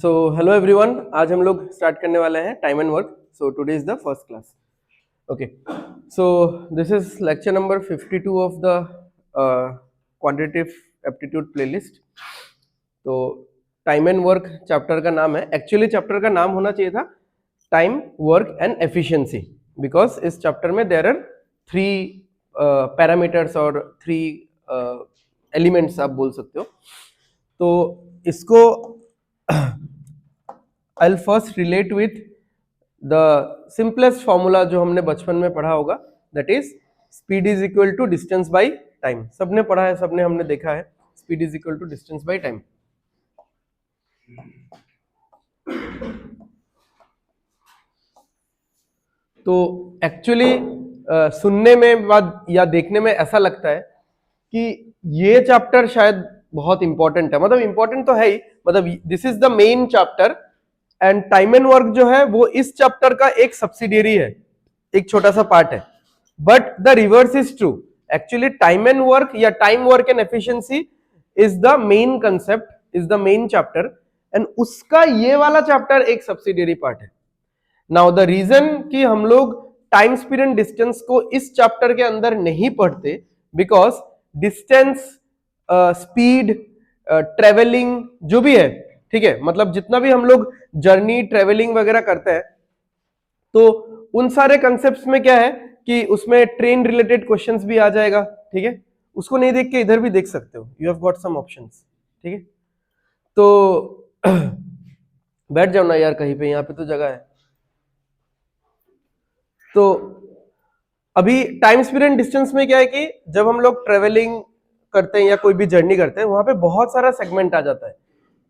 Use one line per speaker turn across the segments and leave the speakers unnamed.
So hello everyone, आज हम लोग स्टार्ट करने वाले हैं time and work. So today is the first class. Okay, so this is lecture number 52 of the quantitative aptitude playlist. तो time and work chapter का नाम है. एक्चुअली चैप्टर का नाम होना चाहिए था time, work and efficiency, because इस चैप्टर में देयर आर 3 पैरामीटर्स और 3 एलिमेंट्स आप बोल सकते हो. तो इसको I'll first relate with the simplest formula जो हमने बचपन में पढ़ा होगा, that is speed is equal to distance by time. सबने पढ़ा है, सबने हमने देखा है speed is equal to distance by time. तो एक्चुअली सुनने में बाद या देखने में ऐसा लगता है कि ये चैप्टर शायद बहुत इंपॉर्टेंट है. मतलब इंपॉर्टेंट तो है ही, मतलब this is the main chapter and time and work जो है वो इस चैप्टर का एक सब्सिडियरी है, एक छोटा सा पार्ट है. But the reverse is true. Actually time and work या time work and efficiency is the main concept, is the main chapter, and उसका ये वाला चैप्टर एक सब्सिडियरी पार्ट है. नाउ द रीजन कि हम लोग टाइम, स्पीड एंड डिस्टेंस को इस चैप्टर के अंदर नहीं पढ़ते, बिकॉज डिस्टेंस, स्पीड, ट्रेवलिंग जो भी है, ठीक है, मतलब जितना भी हम लोग जर्नी, ट्रेवलिंग वगैरह करते हैं, तो उन सारे कंसेप्ट्स में क्या है कि उसमें ट्रेन रिलेटेड क्वेश्चंस भी आ जाएगा. ठीक है, उसको नहीं देख के इधर भी देख सकते हो, you have got some options. ठीक है, तो बैठ जाओ ना यार कहीं पे, यहाँ पे तो जगह है. तो अभी टाइम, स्पीड एंड डिस्टेंस में क्या है कि जब हम लोग ट्रेवलिंग करते हैं या कोई भी जर्नी करते हैं, वहां पे बहुत सारा सेगमेंट आ जाता है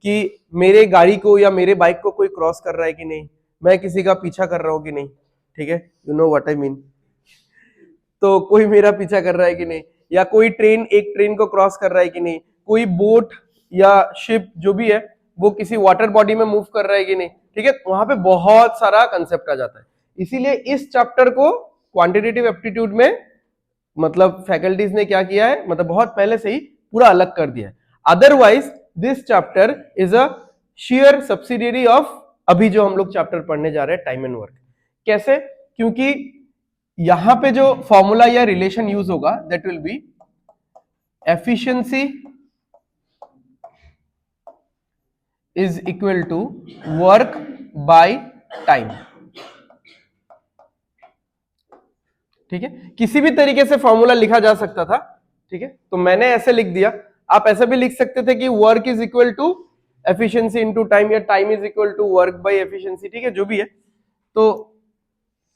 कि मेरे गाड़ी को या मेरे बाइक को कोई क्रॉस कर रहा है कि नहीं, मैं किसी का पीछा कर रहा हूं कि नहीं. ठीक है, you know what I mean. तो कोई मेरा पीछा कर रहा है कि नहीं, या कोई ट्रेन एक ट्रेन को क्रॉस कर रहा है कि नहीं, कोई बोट या शिप जो भी है वो किसी वाटर बॉडी में मूव कर रहा है कि नहीं. ठीक है, वहां पे बहुत सारा कंसेप्ट आ जाता है. इसीलिए इस चैप्टर को क्वांटिटेटिव एप्टीट्यूड में मतलब फैकल्टीज ने क्या किया है, मतलब बहुत पहले से ही पूरा अलग कर दिया है. Otherwise this chapter is a share subsidiary of अभी जो हम लोग चैप्टर पढ़ने जा रहे हैं टाइम एंड वर्क. कैसे? क्योंकि यहां पे जो फॉर्मूला या रिलेशन यूज होगा that will be efficiency is equal to work by time. ठीक है, किसी भी तरीके से फॉर्मूला लिखा जा सकता था. ठीक है, तो मैंने ऐसे लिख दिया. आप ऐसे भी लिख सकते थे कि work is equal to efficiency into time, या time is equal to work by efficiency. ठीक है, जो भी है. तो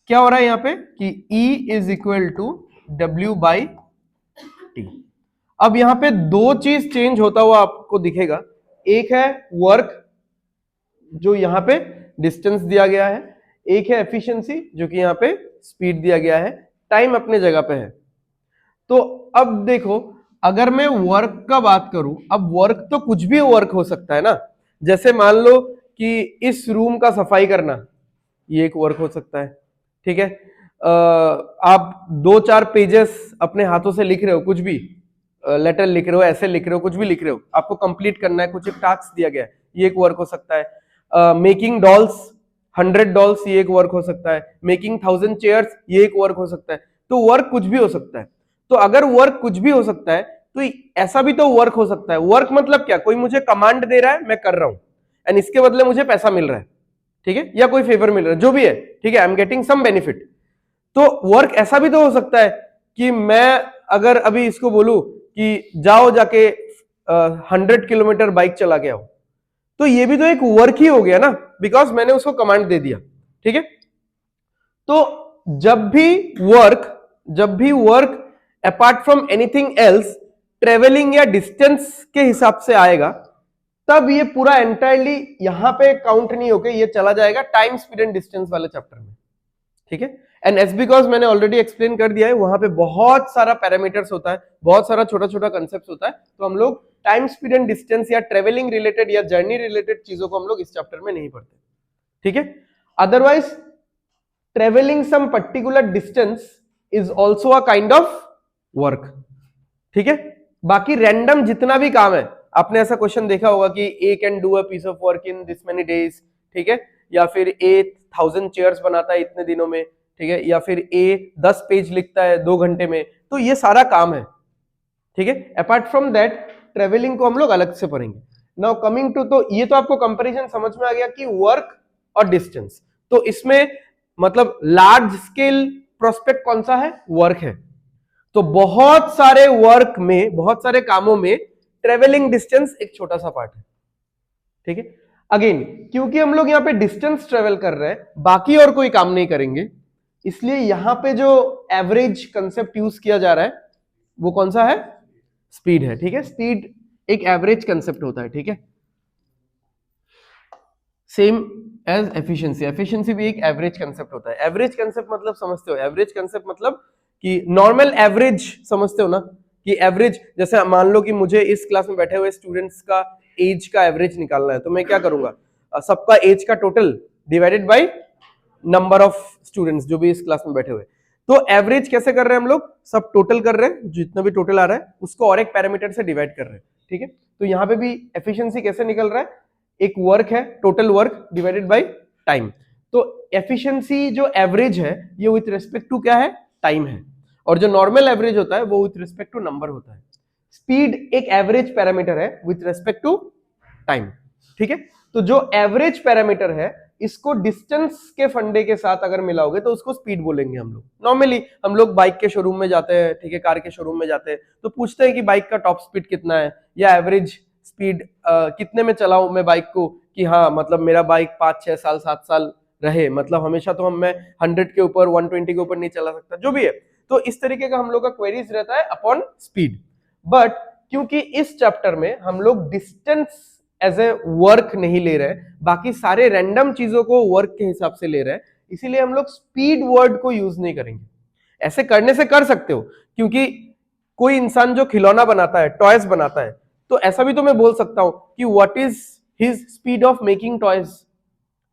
क्या हो रहा है यहाँ पे कि E is equal to W by T. अब यहाँ पे दो चीज चेंज होता हुआ आपको दिखेगा. एक है वर्क जो यहाँ पे डिस्टेंस दिया गया है, एक है एफिशिएंसी जो कि यहाँ पे स्पीड दिया गया है, टाइम अपने जगह पे है. तो अब देखो, अगर मैं वर्क का बात करूं, अब वर्क तो कुछ भी वर्क हो सकता है ना. जैसे मान लो कि इस रूम का सफाई करना, ये एक वर्क हो सकता है. ठीक है, आप 2-4 पेजेस अपने हाथों से लिख रहे हो, कुछ भी लेटर लिख रहे हो, ऐसे लिख रहे हो, कुछ भी लिख रहे हो, आपको कंप्लीट करना है, कुछ एक टास्क दिया गया है, ये एक वर्क हो सकता है. मेकिंग डॉल्स, 100 डॉल्स, ये एक वर्क हो सकता है. मेकिंग 1000 चेयर्स, ये एक वर्क हो सकता है. तो वर्क कुछ भी हो सकता है. तो अगर वर्क कुछ भी हो सकता है, तो ऐसा भी तो वर्क हो सकता है. वर्क मतलब क्या, कोई मुझे कमांड दे रहा है, मैं कर रहा हूं, एंड इसके बदले मुझे पैसा मिल रहा है. ठीक है, या कोई फेवर मिल रहा है, जो भी है. ठीक है, I am getting some benefit. तो वर्क ऐसा भी तो हो सकता है कि मैं अगर अभी इसको बोलूं कि जाओ जाके 100 किलोमीटर बाइक चला के आओ, तो ये भी तो एक वर्क ही हो गया ना, बिकॉज मैंने उसको कमांड दे दिया. ठीक है, तो जब भी work apart from anything else travelling या डिस्टेंस के हिसाब से आएगा, तब ये पूरा एंटायरली यहां पे काउंट नहीं होके ये चला जाएगा टाइम, स्पीड एंड डिस्टेंस वाले चैप्टर में. ठीक है, एंड एस बिकॉज मैंने ऑलरेडी एक्सप्लेन कर दिया है, वहां पे बहुत सारा पैरामीटर्स होता है, बहुत सारा छोटा छोटा कंसेप्ट होता है. तो हम लोग टाइम, स्पीड एंड डिस्टेंस या ट्रेवलिंग रिलेटेड या जर्नी रिलेटेड चीजों को हम लोग इस चैप्टर में नहीं पढ़ते. ठीक है, otherwise travelling some particular distance is also a kind of work. ठीक है, बाकी रैंडम जितना भी काम है, आपने ऐसा क्वेश्चन देखा होगा कि A can do a piece of work in this many days, ठीक है, या फिर ए 1000 चेयर्स बनाता है इतने दिनों में, ठीक है, या फिर ए 10 पेज लिखता है 2 घंटे में। तो ये सारा काम है, ठीक है। अपार्ट फ्रॉम दैट ट्रेवलिंग को हम लोग अलग से पढ़ेंगे। नाउ कमिंग टू, तो ये तो आपको कंपैरिजन समझ में आ गया कि वर्क और डिस्टेंस। तो इसमें मतलब लार्ज स्केल प्रोस्पेक्ट कौन सा है? वर्क है। तो बहुत सारे वर्क में, बहुत सारे कामों में ट्रेवलिंग डिस्टेंस एक छोटा सा पार्ट है, ठीक है। अगेन क्योंकि हम लोग यहाँ पे डिस्टेंस ट्रेवल कर रहे हैं, बाकी और कोई काम नहीं करेंगे, इसलिए यहां पे जो एवरेज कंसेप्ट यूज किया जा रहा है वो कौन सा है? स्पीड है, ठीक है। स्पीड एक एवरेज कंसेप्ट होता है, ठीक है। सेम एज एफिशिएंसी, एफिशिएंसी भी एक एवरेज कंसेप्ट होता है। एवरेज कंसेप्ट मतलब समझते हो? एवरेज कंसेप्ट मतलब कि नॉर्मल एवरेज समझते हो ना, कि एवरेज जैसे मान लो कि मुझे इस क्लास में बैठे हुए स्टूडेंट्स का एज का एवरेज निकालना है, तो मैं क्या करूंगा? सबका एज का total divided by number of students जो भी इस क्लास में बैठे हुए। तो एवरेज कैसे कर रहे हैं हम लोग? सब टोटल कर रहे हैं, जितना भी टोटल आ रहा है उसको और एक पैरामीटर से डिवाइड कर रहे हैं, ठीक है। तो यहाँ पे भी एफिशिएंसी कैसे निकल रहा है? एक वर्क है, total work divided by time. तो एफिशिएंसी जो एवरेज है ये विथ रिस्पेक्ट टू क्या है? टाइम है। और जो नॉर्मल एवरेज होता है वो विथ रिस्पेक्ट टू नंबर होता है। स्पीड एक एवरेज पैरामीटर है विथ रिस्पेक्ट टू टाइम, ठीक है। तो जो एवरेज पैरामीटर है इसको डिस्टेंस के फंडे के साथ अगर मिलाओगे तो उसको स्पीड बोलेंगे हम लोग। नॉर्मली हम लोग बाइक के शोरूम में जाते हैं, ठीक है, कार के शोरूम में जाते हैं, तो पूछते हैं कि बाइक का टॉप स्पीड कितना है या एवरेज स्पीड कितने में चलाऊं मैं बाइक को, कि हाँ मतलब मेरा बाइक 5-6 साल 7 साल रहे, मतलब हमेशा तो मैं 100 के ऊपर 120 के ऊपर नहीं चला सकता, जो भी है। तो इस तरीके का हम लोग का क्वेरीज रहता है अपॉन स्पीड। बट क्योंकि इस चैप्टर में हम लोग डिस्टेंस एज ए वर्क नहीं ले रहे, बाकी सारे रैंडम चीजों को वर्क के हिसाब से ले रहे हैं, इसीलिए हम लोग स्पीड वर्ड को यूज नहीं करेंगे। ऐसे करने से कर सकते हो, क्योंकि कोई इंसान जो खिलौना बनाता है, टॉयज बनाता है, तो ऐसा भी तो मैं बोल सकता हूं कि what is his speed of making toys.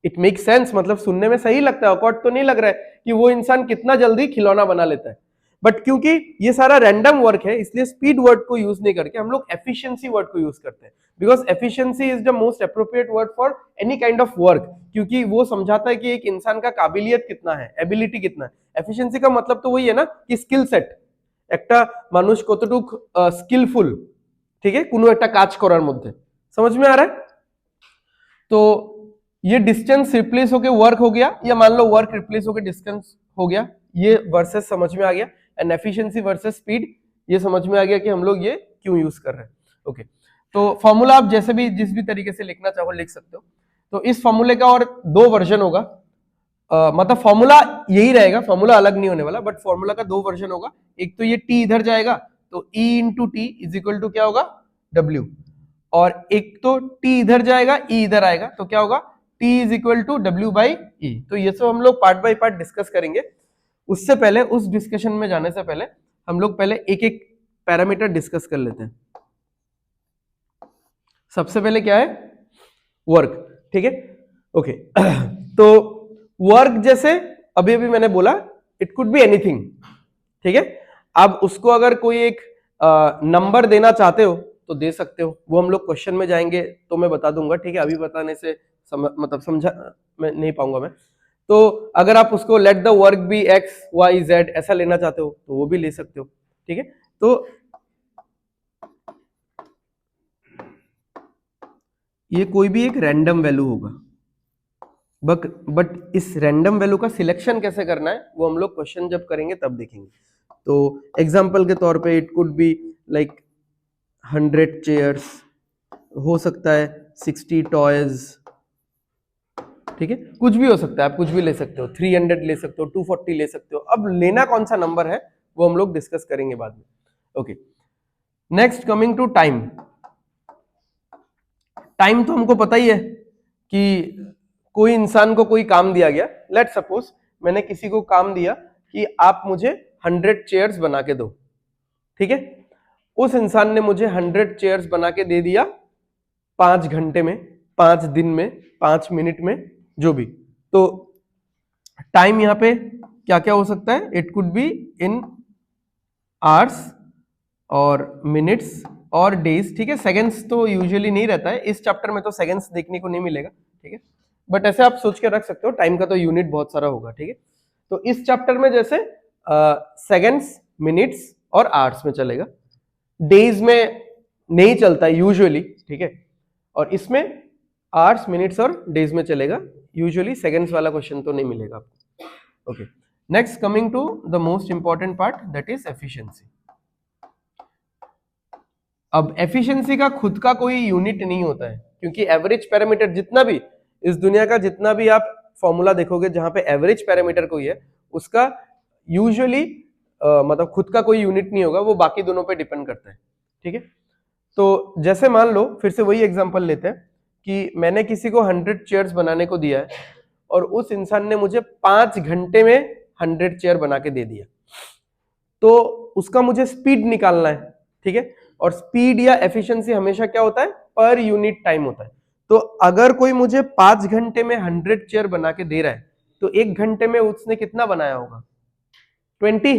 It make sense, मतलब सुनने में सही लगता है, ऑकवर्ड तो नहीं लग रहा है कि वो इंसान कितना जल्दी खिलौना बना लेता है। बट क्योंकि ये सारा रैंडम वर्क है, इसलिए स्पीड वर्ड को यूज नहीं करके हम लोग एफिशिएंसी वर्ड को यूज करते हैं। Because efficiency is the most appropriate word for any kind of work, क्योंकि वो समझाता है कि एक इंसान का काबिलियत कितना है, एबिलिटी कितना है। एफिशिएंसी का मतलब तो वही है ना कि स्किल सेट, একটা মানুষ কতটুক স্কিলফুল, ठीक है, কোনো একটা কাজ করার মধ্যে। समझ में आ रहा है? तो ये डिस्टेंस रिप्लेस होके वर्क हो गया, या मान लो वर्क रिप्लेस होके डिस्टेंस हो गया, ये वर्सेस समझ में आ गया। एंड एफिशिएंसी वर्सेस स्पीड ये समझ में आ गया कि हम लोग ये क्यों यूज कर रहे हैं। ओके, तो फॉर्मूला आप जैसे भी जिस भी तरीके से लिखना चाहो लिख सकते हो। तो इस फॉर्मूले का और 2 वर्जन होगा, मतलब फॉर्मूला यही रहेगा, फॉर्मूला अलग नहीं होने वाला, बट फॉर्मूला का 2 वर्जन होगा। एक तो ये टी इधर जाएगा तो E into T is equal to क्या होगा? W। और एक तो टी इधर जाएगा, E इधर आएगा, तो क्या होगा? T is equal to W by E। तो ये सब हम लोग पार्ट बाय पार्ट डिस्कस करेंगे। उससे पहले, उस डिस्कशन में जाने से पहले हम लोग पहले एक एक पैरामीटर डिस्कस कर लेते हैं। सबसे पहले क्या है? वर्क, ठीक है। ओके तो वर्क जैसे अभी अभी मैंने बोला, इट कुड बी एनीथिंग, ठीक है। अब उसको अगर कोई एक नंबर देना चाहते हो तो दे सकते हो, वो हम लोग क्वेश्चन में जाएंगे तो मैं बता दूंगा, ठीक है। अभी बताने से मतलब समझा मैं नहीं पाऊंगा मैं। तो अगर आप उसको let the work be X Y Z ऐसा लेना चाहते हो तो वो भी ले सकते हो, ठीक है। तो ये कोई भी एक रैंडम वैल्यू होगा, बट इस रैंडम वैल्यू का सिलेक्शन कैसे करना है वो हम लोग क्वेश्चन जब करेंगे तब देखेंगे। तो एग्जांपल के तौर पे it could be like 100 chairs, हो सकता है 60 टॉयज, ठीक है, कुछ भी हो सकता है, आप कुछ भी ले सकते हो, 300 ले सकते हो, 240 ले सकते हो। अब लेना कौन सा नंबर है वो हम लोग डिस्कस करेंगे बाद में। Okay, next coming to time. Time तो हमको पता ही है कि कोई इंसान को कोई काम दिया गया, लेट सपोज मैंने किसी को काम दिया कि आप मुझे 100 चेयर्स बना के दो, ठीक है। उस इंसान ने मुझे 100 चेयर्स बना के दे दिया 5 घंटे में, 5 दिन में, 5 मिनट में, जो भी। तो टाइम यहां पे क्या क्या हो सकता है? It could be in hours और मिनट्स और डेज, ठीक है। सेकंड्स तो यूजुअली नहीं रहता है इस चैप्टर में, तो सेकंड्स देखने को नहीं मिलेगा, ठीक है। बट ऐसे आप सोच के रख सकते हो, टाइम का तो यूनिट बहुत सारा होगा, ठीक है। तो इस चैप्टर में जैसे सेकंड्स, मिनट्स और आवर्स में चलेगा, डेज में नहीं चलता यूजुअली, ठीक है। और इसमें आवर्स, मिनट्स और डेज में चलेगा, यूजुअली सेकंड्स वाला क्वेश्चन तो नहीं मिलेगा आपको। Okay, next coming to the most important part, that is efficiency. अब एफिशिएंसी का खुद का कोई यूनिट नहीं होता है, क्योंकि एवरेज पैरामीटर जितना भी इस दुनिया का जितना भी आप फॉर्मूला देखोगे जहां पे एवरेज पैरामीटर कोई है, उसका यूजुअली मतलब खुद का कोई यूनिट नहीं होगा, वो बाकी दोनों पे डिपेंड करता है, ठीक है। तो जैसे मान लो, फिर से वही एग्जांपल लेते हैं कि मैंने किसी को 100 चेयर्स बनाने को दिया है और उस इंसान ने मुझे 5 घंटे में 100 चेयर बना के दे दिया, तो उसका मुझे स्पीड निकालना है, ठीक है। और स्पीड या एफिशिएंसी हमेशा क्या होता है, पर यूनिट टाइम होता है। तो अगर कोई मुझे 5 घंटे में 100 चेयर बना के दे रहा है, तो 1 घंटे में उसने कितना बनाया होगा, 20,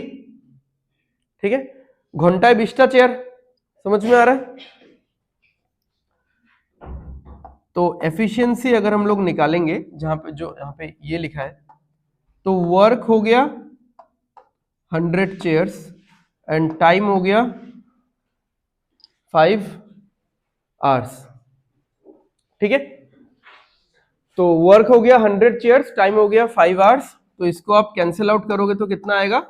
ठीक है। घंटा 20टा चेयर, समझ में आ रहा है। तो एफिशिएंसी अगर हम लोग निकालेंगे, जहां पे जो यहां पे ये लिखा है, तो वर्क हो गया 100 चेयर्स एंड टाइम हो गया 5 आवर्स, ठीक है। तो वर्क हो गया 100 चेयर्स, टाइम हो गया 5 आवर्स, तो इसको आप कैंसिल आउट करोगे तो कितना आएगा।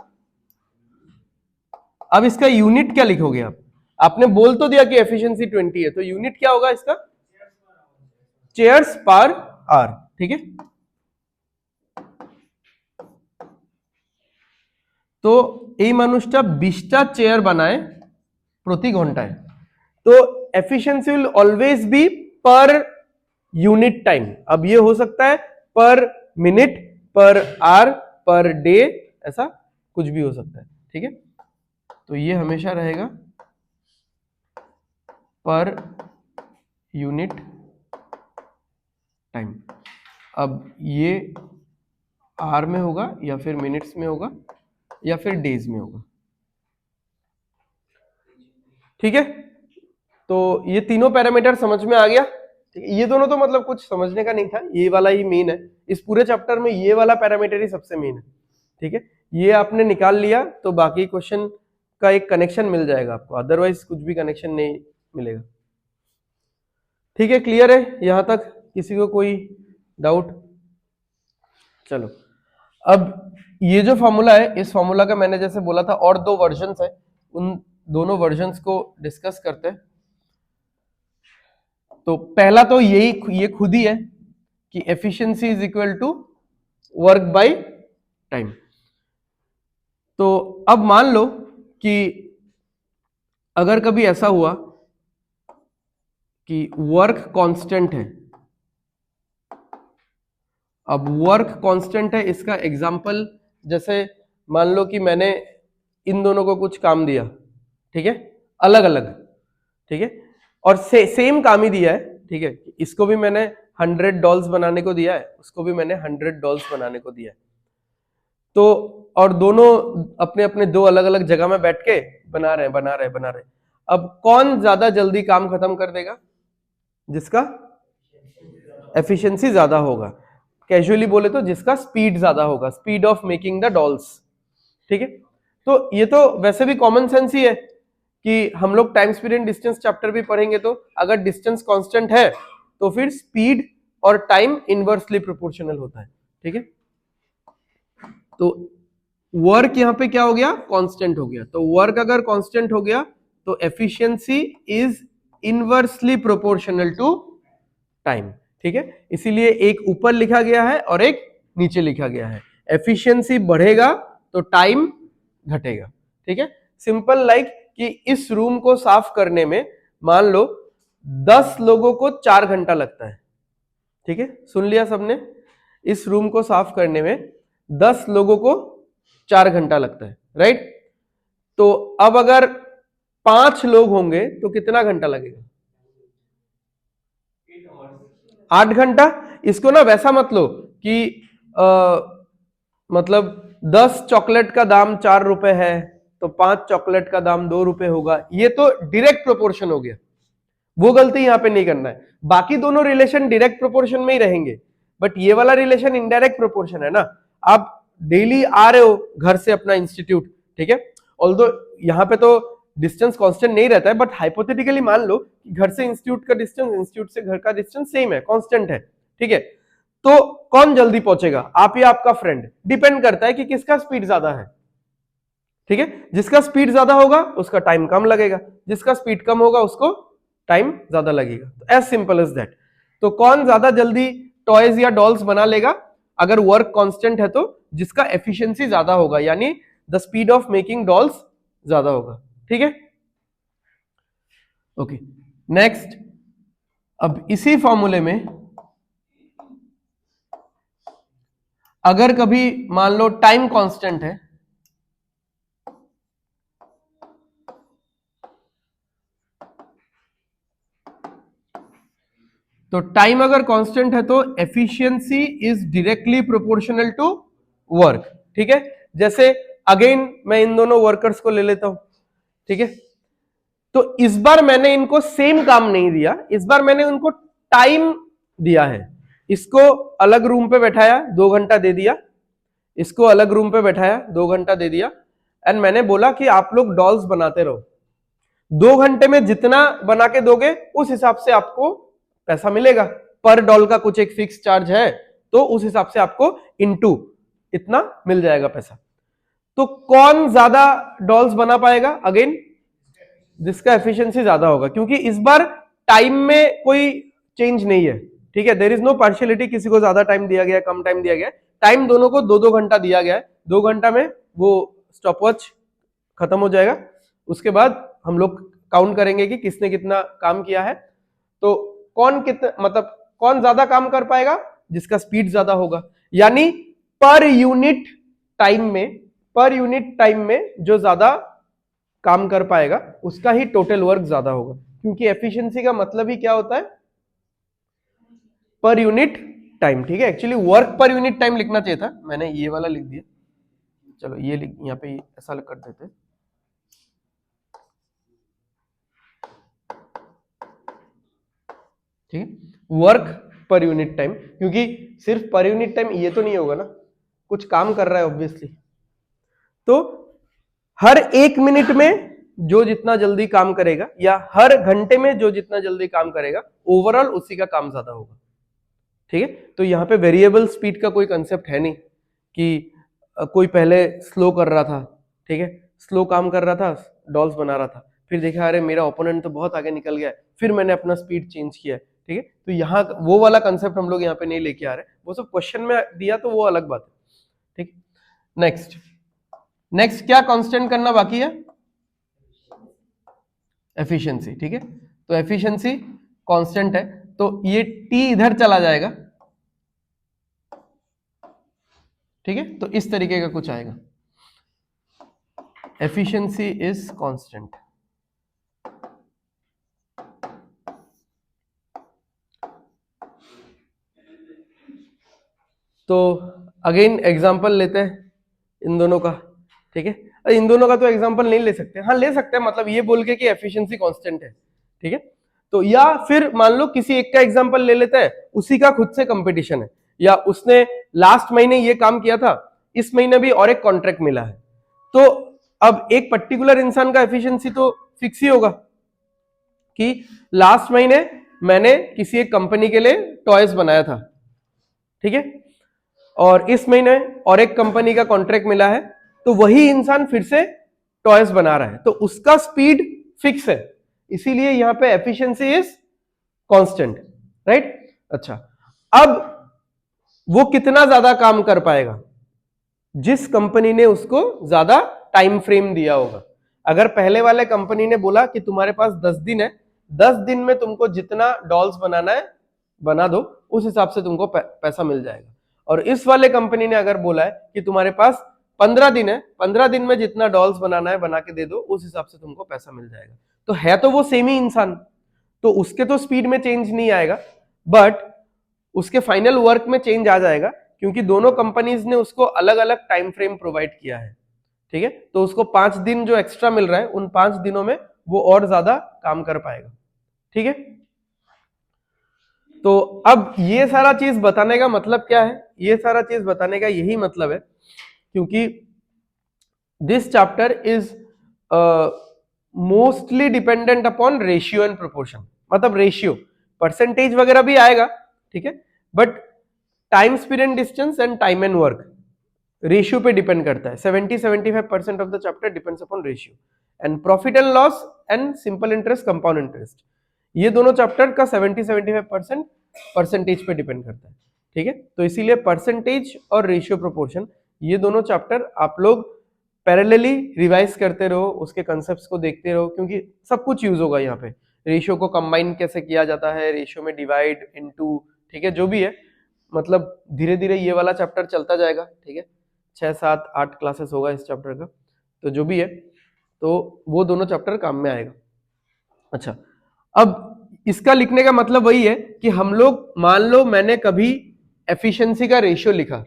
अब इसका यूनिट क्या लिखोगे आप, आपने बोल तो दिया कि एफिशिएंसी 20 है, तो यूनिट क्या होगा इसका, चेयर्स पर आवर, ठीक है। तो এই মানুষটা 20টা চেয়ার বানায় প্রতি ঘন্টায়, तो efficiency will always be per unit time. अब ये हो सकता है पर minute, per hour, per day, ऐसा कुछ भी हो सकता है, ठीक है। तो ये हमेशा रहेगा पर यूनिट टाइम। अब ये आवर में होगा या फिर मिनट्स में होगा या फिर डेज में होगा, ठीक है। तो ये तीनों पैरामीटर समझ में आ गया, ठीक है। ये दोनों तो मतलब कुछ समझने का नहीं था, ये वाला ही मेन है इस पूरे चैप्टर में, ये वाला पैरामीटर ही सबसे मेन है, ठीक है। ये आपने निकाल लिया तो बाकी क्वेश्चन का एक कनेक्शन मिल जाएगा आपको, अदरवाइज कुछ भी कनेक्शन नहीं मिलेगा, ठीक है। क्लियर है यहां तक, किसी को कोई डाउट। चलो, अब ये जो फॉर्मूला है, इस फॉर्मूला का मैंने जैसे बोला था और 2 वर्जन्स है, उन दोनों वर्जन्स को डिस्कस करते हैं। तो पहला तो ये खुद ही है कि efficiency is equal to work by time. तो अब मान लो कि अगर कभी ऐसा हुआ कि वर्क कांस्टेंट है, अब वर्क कांस्टेंट है, इसका एग्जांपल जैसे मान लो कि मैंने इन दोनों को कुछ काम दिया, ठीक है, अलग अलग, ठीक है, और सेम काम ही दिया है, ठीक है। इसको भी मैंने 100 डॉल्स बनाने को दिया है, उसको भी मैंने 100 डॉल्स बनाने को दिया है। तो और दोनों अपने अपने 2 अलग अलग जगह में बैठ के बना रहे। अब कौन ज्यादा जल्दी काम खत्म कर देगा, जिसका एफिशिएंसी ज्यादा होगा, कैजुअली बोले तो जिसका स्पीड ज्यादा होगा, speed of making the dolls, ठीक है। तो ये तो वैसे भी कॉमन सेंस ही है कि हम लोग time speed and distance chapter भी पढ़ेंगे, तो अगर डिस्टेंस कांस्टेंट है तो फिर स्पीड और टाइम इनवर्सली प्रोपोर्शनल होता है, ठीक है। तो वर्क यहां पे क्या हो गया, कांस्टेंट हो गया, तो वर्क अगर कांस्टेंट हो गया तो efficiency is inversely proportional to time, ठीक है। इसीलिए एक ऊपर लिखा गया है और एक नीचे लिखा गया है, एफिशिएंसी बढ़ेगा तो टाइम घटेगा, ठीक है। सिंपल लाइक कि इस रूम को साफ करने में मान लो 10 लोगों को 4 घंटा लगता है, ठीक है, सुन लिया सबने, इस रूम को साफ करने में 10 लोगों को 4 घंटा लगता है, राइट। तो अब अगर 5 लोग होंगे तो कितना घंटा लगेगा, 8 घंटा। इसको ना वैसा मत लो कि मतलब 10 चॉकलेट का दाम 4 रुपए है, तो 5 चॉकलेट का दाम 2 रुपए होगा। ये तो डायरेक्ट प्रोपोर्शन हो गया, वो गलती यहां पे नहीं करना है। बाकी दोनों रिलेशन डायरेक्ट प्रोपोर्शन में ही रहेंगे, बट ये वाला रिलेशन इनडायरेक्ट प्रोपोर्शन है ना। आप डेली आ रहे हो घर से अपना इंस्टीट्यूट, ठीक है, ऑल्दो यहाँ पे तो डिस्टेंस कांस्टेंट नहीं रहता है, बट हाइपोथेटिकली मान लो कि घर से इंस्टीट्यूट का डिस्टेंस, इंस्टीट्यूट से घर का डिस्टेंस सेम है, कांस्टेंट है, ठीक है, तो कौन जल्दी पहुंचेगा, आप या आपका फ्रेंड? डिपेंड करता है कि किसका स्पीड ज्यादा है, ठीक है। जिसका स्पीड ज्यादा होगा उसका टाइम कम लगेगा, जिसका स्पीड कम होगा उसको टाइम ज्यादा लगेगा। As simple as that. तो कौन ज्यादा जल्दी टॉयज या डॉल्स बना लेगा अगर वर्क कांस्टेंट है? तो जिसका एफिशिएंसी ज्यादा होगा, यानी the speed of making dolls ज्यादा होगा, ठीक है। ओके, नेक्स्ट, अब इसी फॉर्मूले में अगर कभी मान लो टाइम कांस्टेंट है, तो टाइम अगर कांस्टेंट है तो efficiency is directly proportional to work, ठीक है। जैसे अगेन मैं इन दोनों वर्कर्स को ले लेता हूं, ठीक है, तो इस बार मैंने इनको सेम काम नहीं दिया, इस बार मैंने उनको टाइम दिया है। इसको अलग रूम पे बैठाया, 2 घंटा दे दिया, इसको अलग रूम पे बैठाया, 2 घंटा दे दिया, एंड मैंने बोला कि आप लोग डॉल्स बनाते रहो, 2 घंटे में जितना बना के दोगे उस हिसाब से आपको पैसा मिलेगा। पर डॉल का कुछ एक फिक्स चार्ज है, तो उस हिसाब से आपको इनटू इतना मिल जाएगा पैसा। तो कौन ज्यादा डॉल्स बना पाएगा? अगेन जिसका एफिशिएंसी ज्यादा होगा, क्योंकि इस बार टाइम में कोई चेंज नहीं है, ठीक है। देयर इज नो पार्शियलिटी, किसी को ज्यादा टाइम दिया गया, कम टाइम दिया गया, टाइम दोनों को 2-2 घंटा दिया गया है। 2 घंटा में वो स्टॉपवॉच खत्म हो जाएगा, उसके बाद हम लोग काउंट करेंगे कि किसने कितना काम किया है। तो कौन कितना, मतलब कौन ज्यादा काम कर पाएगा? जिसका स्पीड ज्यादा होगा, यानी पर यूनिट टाइम में जो ज्यादा काम कर पाएगा उसका ही टोटल वर्क ज्यादा होगा, क्योंकि एफिशिएंसी का मतलब ही क्या होता है? पर यूनिट टाइम, ठीक है। Actually work per unit time लिखना चाहिए था, मैंने ये वाला लिख दिया, चलो ये यहाँ पे ऐसा कर देते हैं, ठीक है। वर्क पर यूनिट टाइम, क्योंकि सिर्फ पर यूनिट टाइम ये तो नहीं होगा ना, कुछ काम कर रहा है ऑब्वियसली, तो हर 1 मिनट में जो जितना जल्दी काम करेगा या हर घंटे में जो जितना जल्दी काम करेगा, ओवरऑल उसी का काम ज्यादा होगा, ठीक है। तो यहाँ पे वेरिएबल स्पीड का कोई कंसेप्ट है नहीं कि कोई पहले स्लो कर रहा था, ठीक है, स्लो काम कर रहा था, डॉल्स बना रहा था, फिर देखा अरे मेरा ओपोनेंट तो बहुत आगे निकल गया, फिर मैंने अपना स्पीड चेंज किया, ठीक है। तो यहाँ वो वाला कंसेप्ट हम लोग यहाँ पे नहीं लेके आ रहे, वो सब क्वेश्चन में दिया तो वो अलग बात है, ठीक। नेक्स्ट क्या कांस्टेंट करना बाकी है? एफिशिएंसी, ठीक है। तो एफिशिएंसी कांस्टेंट है, तो ये टी इधर चला जाएगा, ठीक है। तो इस तरीके का कुछ आएगा, एफिशिएंसी इज कांस्टेंट। तो अगेन एग्जांपल लेते हैं इन दोनों का, ठीक है। इन दोनों का तो एग्जांपल नहीं ले सकते, हाँ ले सकते हैं, मतलब ये बोल के कि एफिशिएंसी कांस्टेंट है, ठीक है। तो या फिर मान लो किसी एक का एग्जांपल ले लेते हैं, उसी का खुद से कंपटीशन है, या उसने लास्ट महीने ये काम किया था, इस महीने भी और एक कॉन्ट्रैक्ट मिला है, तो अब एक पर्टिकुलर इंसान का एफिशिएंसी तो फिक्स ही होगा कि लास्ट महीने मैंने किसी एक कंपनी के लिए टॉयज बनाया था, ठीक है, और इस महीने और एक कंपनी का कॉन्ट्रैक्ट मिला है, तो वही इंसान फिर से टॉयज बना रहा है, तो उसका स्पीड फिक्स है, इसीलिए यहां पे एफिशिएंसी इज कांस्टेंट, राइट। अच्छा, अब वो कितना ज्यादा काम कर पाएगा? जिस कंपनी ने उसको ज्यादा टाइम फ्रेम दिया होगा। अगर पहले वाले कंपनी ने बोला कि तुम्हारे पास 10 दिन है, 10 दिन में तुमको जितना डॉल्स बनाना है बना दो, उस हिसाब से तुमको पैसा मिल जाएगा। और इस वाले कंपनी ने अगर बोला है कि तुम्हारे पास 15 दिन है, 15 दिन में जितना डॉल्स बनाना है बना के दे दो, उस हिसाब से तुमको पैसा मिल जाएगा। तो है तो वो सेम ही इंसान, तो उसके तो स्पीड में चेंज नहीं आएगा, बट उसके फाइनल वर्क में चेंज आ जाएगा, क्योंकि दोनों कंपनीज ने उसको अलग अलग टाइम फ्रेम प्रोवाइड किया है, ठीक है, तो उसको 5 दिन जो एक्स्ट्रा मिल रहा है उन 5 दिनों में वो और ज्यादा काम कर पाएगा। ठीक है, तो अब ये सारा चीज बताने का मतलब क्या है? ये सारा चीज बताने का यही मतलब है क्योंकि this chapter is mostly dependent upon ratio and proportion. मतलब रेशियो, परसेंटेज वगैरह भी आएगा, ठीक है, but time, speed and distance and time and work ratio पे डिपेंड करता है। 70-75% of the chapter depends upon ratio and profit and loss and simple interest, compound interest, ये दोनों चैप्टर का 70-75% परसेंटेज पे डिपेंड करता है। ठीक है, तो इसीलिए परसेंटेज और रेशियो प्रोपोर्शन ये दोनों चैप्टर आप लोग पैरेलली रिवाइज करते रहो, उसके कंसेप्ट्स को देखते रहो, क्योंकि सब कुछ यूज होगा यहाँ पे। रेशियो को कंबाइन कैसे किया जाता है, रेशियो में डिवाइड इनटू, ठीक है, जो भी है, मतलब धीरे धीरे ये वाला चैप्टर चलता जाएगा। ठीक है, 6-7-8 क्लासेस होगा इस चैप्टर का, तो जो भी है तो वो दोनों चैप्टर काम में आएगा। अच्छा, अब इसका लिखने का मतलब वही है कि हम लोग, मान लो मैंने कभी एफिशिएंसी का रेशियो लिखा,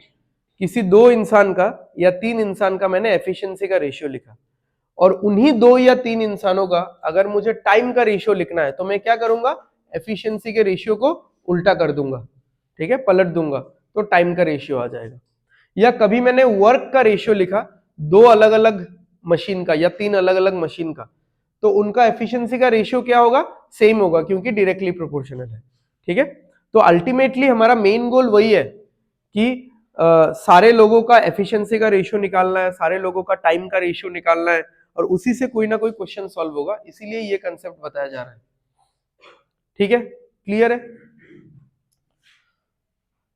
किसी 2 इंसान का या 3 इंसान का मैंने एफिशिएंसी का रेशियो लिखा, और उन्हीं 2 या 3 इंसानों का अगर मुझे टाइम का रेशियो लिखना है तो मैं क्या करूंगा, एफिशिएंसी के रेशियो को उल्टा कर दूंगा, ठीक है, पलट दूंगा, तो टाइम का रेशियो आ जाएगा। या कभी मैंने वर्क का रेशियो लिखा 2 अलग अलग मशीन का या 3 अलग अलग मशीन का, तो उनका एफिशिएंसी का रेशियो क्या होगा, सेम होगा, क्योंकि डायरेक्टली प्रोपोर्शनल है। ठीक है, तो अल्टीमेटली हमारा मेन गोल वही है कि सारे लोगों का एफिशिएंसी का रेशियो निकालना है, सारे लोगों का टाइम का रेशियो निकालना है, और उसी से कोई ना कोई क्वेश्चन सॉल्व होगा, इसीलिए ये कंसेप्ट बताया जा रहा है। ठीक है, क्लियर है?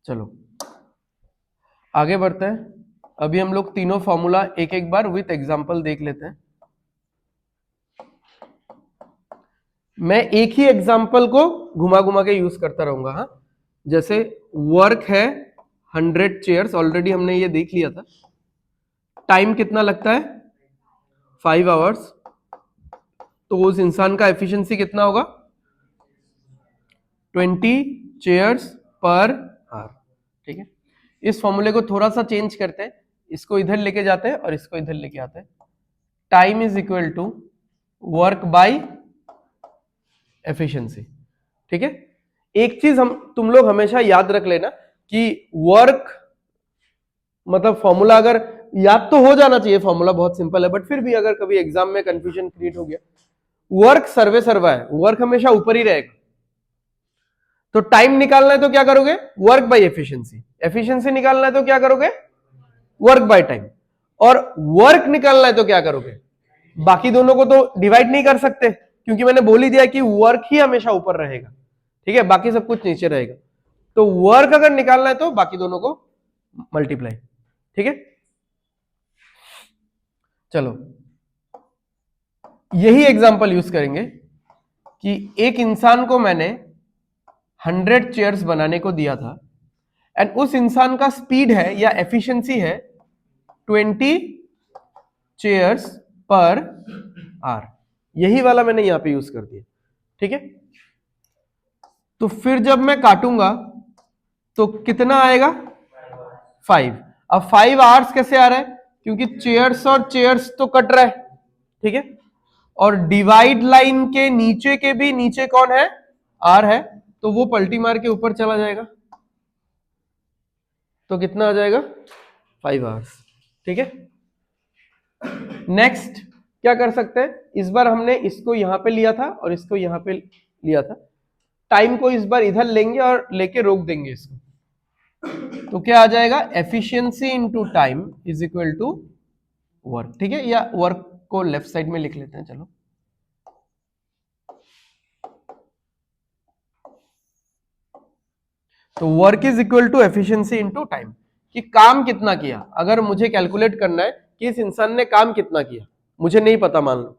चलो आगे बढ़ते हैं। अभी हम लोग तीनों फॉर्मूला एक एक बार विथ एग्जांपल देख लेते हैं। मैं एक ही एग्जांपल को घुमा घुमा के यूज करता रहूंगा। हाँ, जैसे वर्क है 100 चेयर्स, ऑलरेडी हमने ये देख लिया था। टाइम कितना लगता है, 5 आवर्स, तो उस इंसान का एफिशिएंसी कितना होगा, 20 चेयर्स पर आवर। ठीक है, इस फॉर्मूले को थोड़ा सा चेंज करते हैं, इसको इधर लेके जाते हैं और इसको इधर लेके आते हैं। Time is equal to work by efficiency. ठीक है, एक चीज तुम लोग हमेशा याद रख लेना कि वर्क, मतलब फॉर्मूला अगर याद तो हो जाना चाहिए, फॉर्मूला बहुत सिंपल है, बट फिर भी अगर कभी एग्जाम में कंफ्यूजन क्रिएट हो गया, वर्क सर्वे सर्वा है, वर्क हमेशा ऊपर ही रहेगा। तो टाइम निकालना है तो क्या करोगे, वर्क बाय एफिशिएंसी, एफिशिएंसी निकालना है तो क्या करोगे, वर्क बाय टाइम, और वर्क निकालना है तो क्या करोगे, बाकी दोनों को तो डिवाइड नहीं कर सकते, क्योंकि मैंने बोल ही दिया कि वर्क ही हमेशा ऊपर रहेगा। ठीक है, बाकी सब कुछ नीचे रहेगा, तो वर्क अगर निकालना है तो बाकी दोनों को मल्टीप्लाई। ठीक है, चलो यही एग्जांपल यूज करेंगे कि एक इंसान को मैंने 100 चेयर्स बनाने को दिया था, एंड उस इंसान का स्पीड है या एफिशिएंसी है 20 चेयर्स पर आवर। यही वाला मैंने यहां पे यूज कर दिया। ठीक है, तो फिर जब मैं काटूंगा तो कितना आएगा, 5। अब 5 आवर्स कैसे आ रहा है, क्योंकि चेयर्स और चेयर्स तो कट रहा है। ठीक है, और डिवाइड लाइन के नीचे के भी नीचे कौन है, आर है, तो वो पलटी मार के ऊपर चला जाएगा, तो कितना आ जाएगा, 5 आवर्स। ठीक है, नेक्स्ट क्या कर सकते हैं, इस बार हमने इसको यहां पे लिया था और इसको यहां पे लिया था, टाइम को इस बार इधर लेंगे और लेके रोक देंगे इसको, तो क्या आ जाएगा, efficiency into time is equal to work. ठीक है, या वर्क को लेफ्ट साइड में लिख लेते हैं, चलो। तो work is equal to efficiency into time, कि काम कितना किया। अगर मुझे कैलकुलेट करना है कि इस इंसान ने काम कितना किया, मुझे नहीं पता मान लो,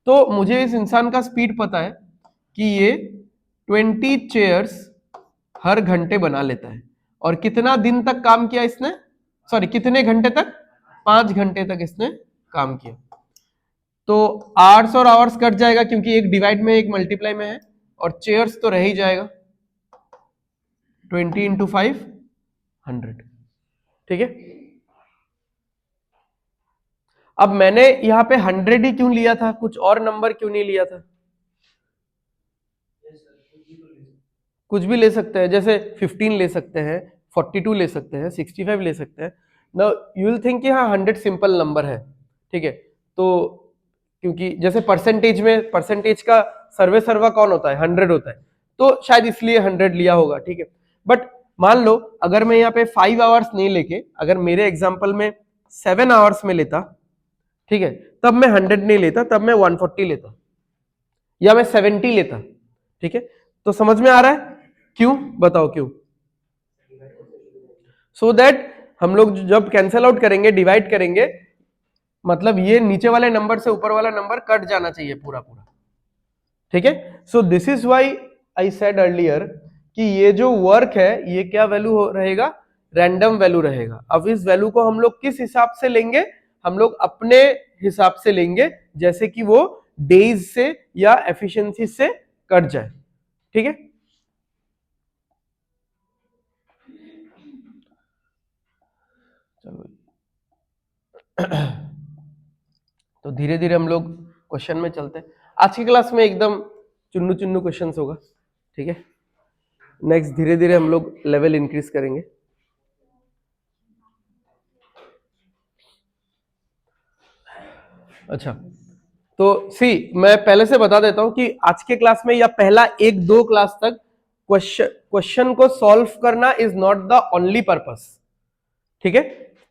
तो मुझे इस इंसान का स्पीड पता है कि ये 20 चेयर्स हर घंटे बना लेता है, और कितना दिन तक काम किया इसने, सॉरी कितने घंटे तक, 5 घंटे तक इसने काम किया। तो आवर्स और आवर्स कट जाएगा, क्योंकि एक डिवाइड में एक मल्टीप्लाई में है, और चेयर्स तो रह ही जाएगा, 20 इंटू 5 100। ठीक है, अब मैंने यहाँ पे 100 ही क्यों लिया था, कुछ और नंबर क्यों नहीं लिया था? कुछ भी ले सकते हैं, जैसे 15 ले सकते हैं, 42 ले सकते हैं, 65 ले सकते हैं। नाउ यू विल थिंक कि हाँ 100 सिंपल नंबर है, ठीक है। तो क्योंकि जैसे परसेंटेज में, परसेंटेज का सर्वा कौन होता है, 100 होता है, तो शायद इसलिए 100 लिया होगा, ठीक है। बट मान लो अगर मैं यहाँ पे 5 आवर्स नहीं लेके, अगर मेरे एग्जाम्पल में 7 आवर्स में लेता, ठीक है, तब मैं 100 नहीं लेता, तब मैं 140 लेता या मैं 70 लेता, ठीक है। तो समझ में आ रहा है क्यों? बताओ क्यों? सो दैट हम लोग जब कैंसल आउट करेंगे, डिवाइड करेंगे, मतलब ये नीचे वाले नंबर से ऊपर वाला नंबर कट जाना चाहिए पूरा पूरा, ठीक है। So this is why I said earlier कि ये जो वर्क है ये क्या वैल्यू रहेगा, रैंडम वैल्यू रहेगा। अब इस वैल्यू को हम लोग किस हिसाब से लेंगे, हम लोग अपने हिसाब से लेंगे, जैसे कि वो डेज से या एफिशिएंसी से कट जाए, ठीक है। चलो तो धीरे धीरे हम लोग क्वेश्चन में चलते हैं। आज की क्लास में एकदम चुन्नू चुन्नू क्वेश्चंस होगा, ठीक है। नेक्स्ट धीरे धीरे हम लोग लेवल इंक्रीज करेंगे। अच्छा, तो सी मैं पहले से बता देता हूं कि आज के क्लास में या पहला 1-2 क्लास तक क्वेश्चन को सॉल्व करना is not the only purpose, ठीक है।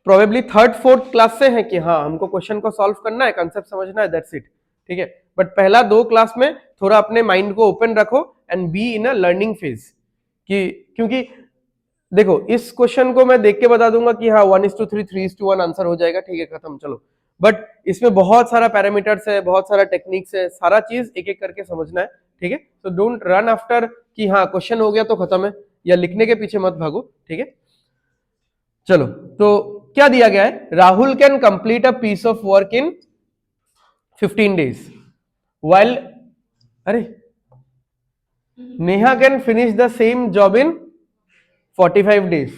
प्रोबेबली 3rd-4th क्लास से है कि हाँ हमको क्वेश्चन को सॉल्व करना है, कंसेप्ट समझना है, दैट्स इट, ठीक है। बट पहला 2 क्लास में थोड़ा अपने माइंड को ओपन रखो and be in a learning phase, कि क्योंकि देखो इस क्वेश्चन को मैं देख के बता दूंगा कि हाँ 1:3, 3:1 आंसर हो जाएगा, ठीक है, खत्म, चलो। बट इसमें बहुत सारा पैरामीटर्स है, बहुत सारा टेक्निक्स है, सारा चीज एक एक करके समझना है, ठीक है। तो डोंट रन आफ्टर कि हाँ क्वेश्चन हो गया तो खत्म है, या लिखने के पीछे मत भागो, ठीक है। चलो, तो क्या दिया गया है, Rahul can complete a piece of work in 15 days while, अरे, Neha can finish the same job in 45 days।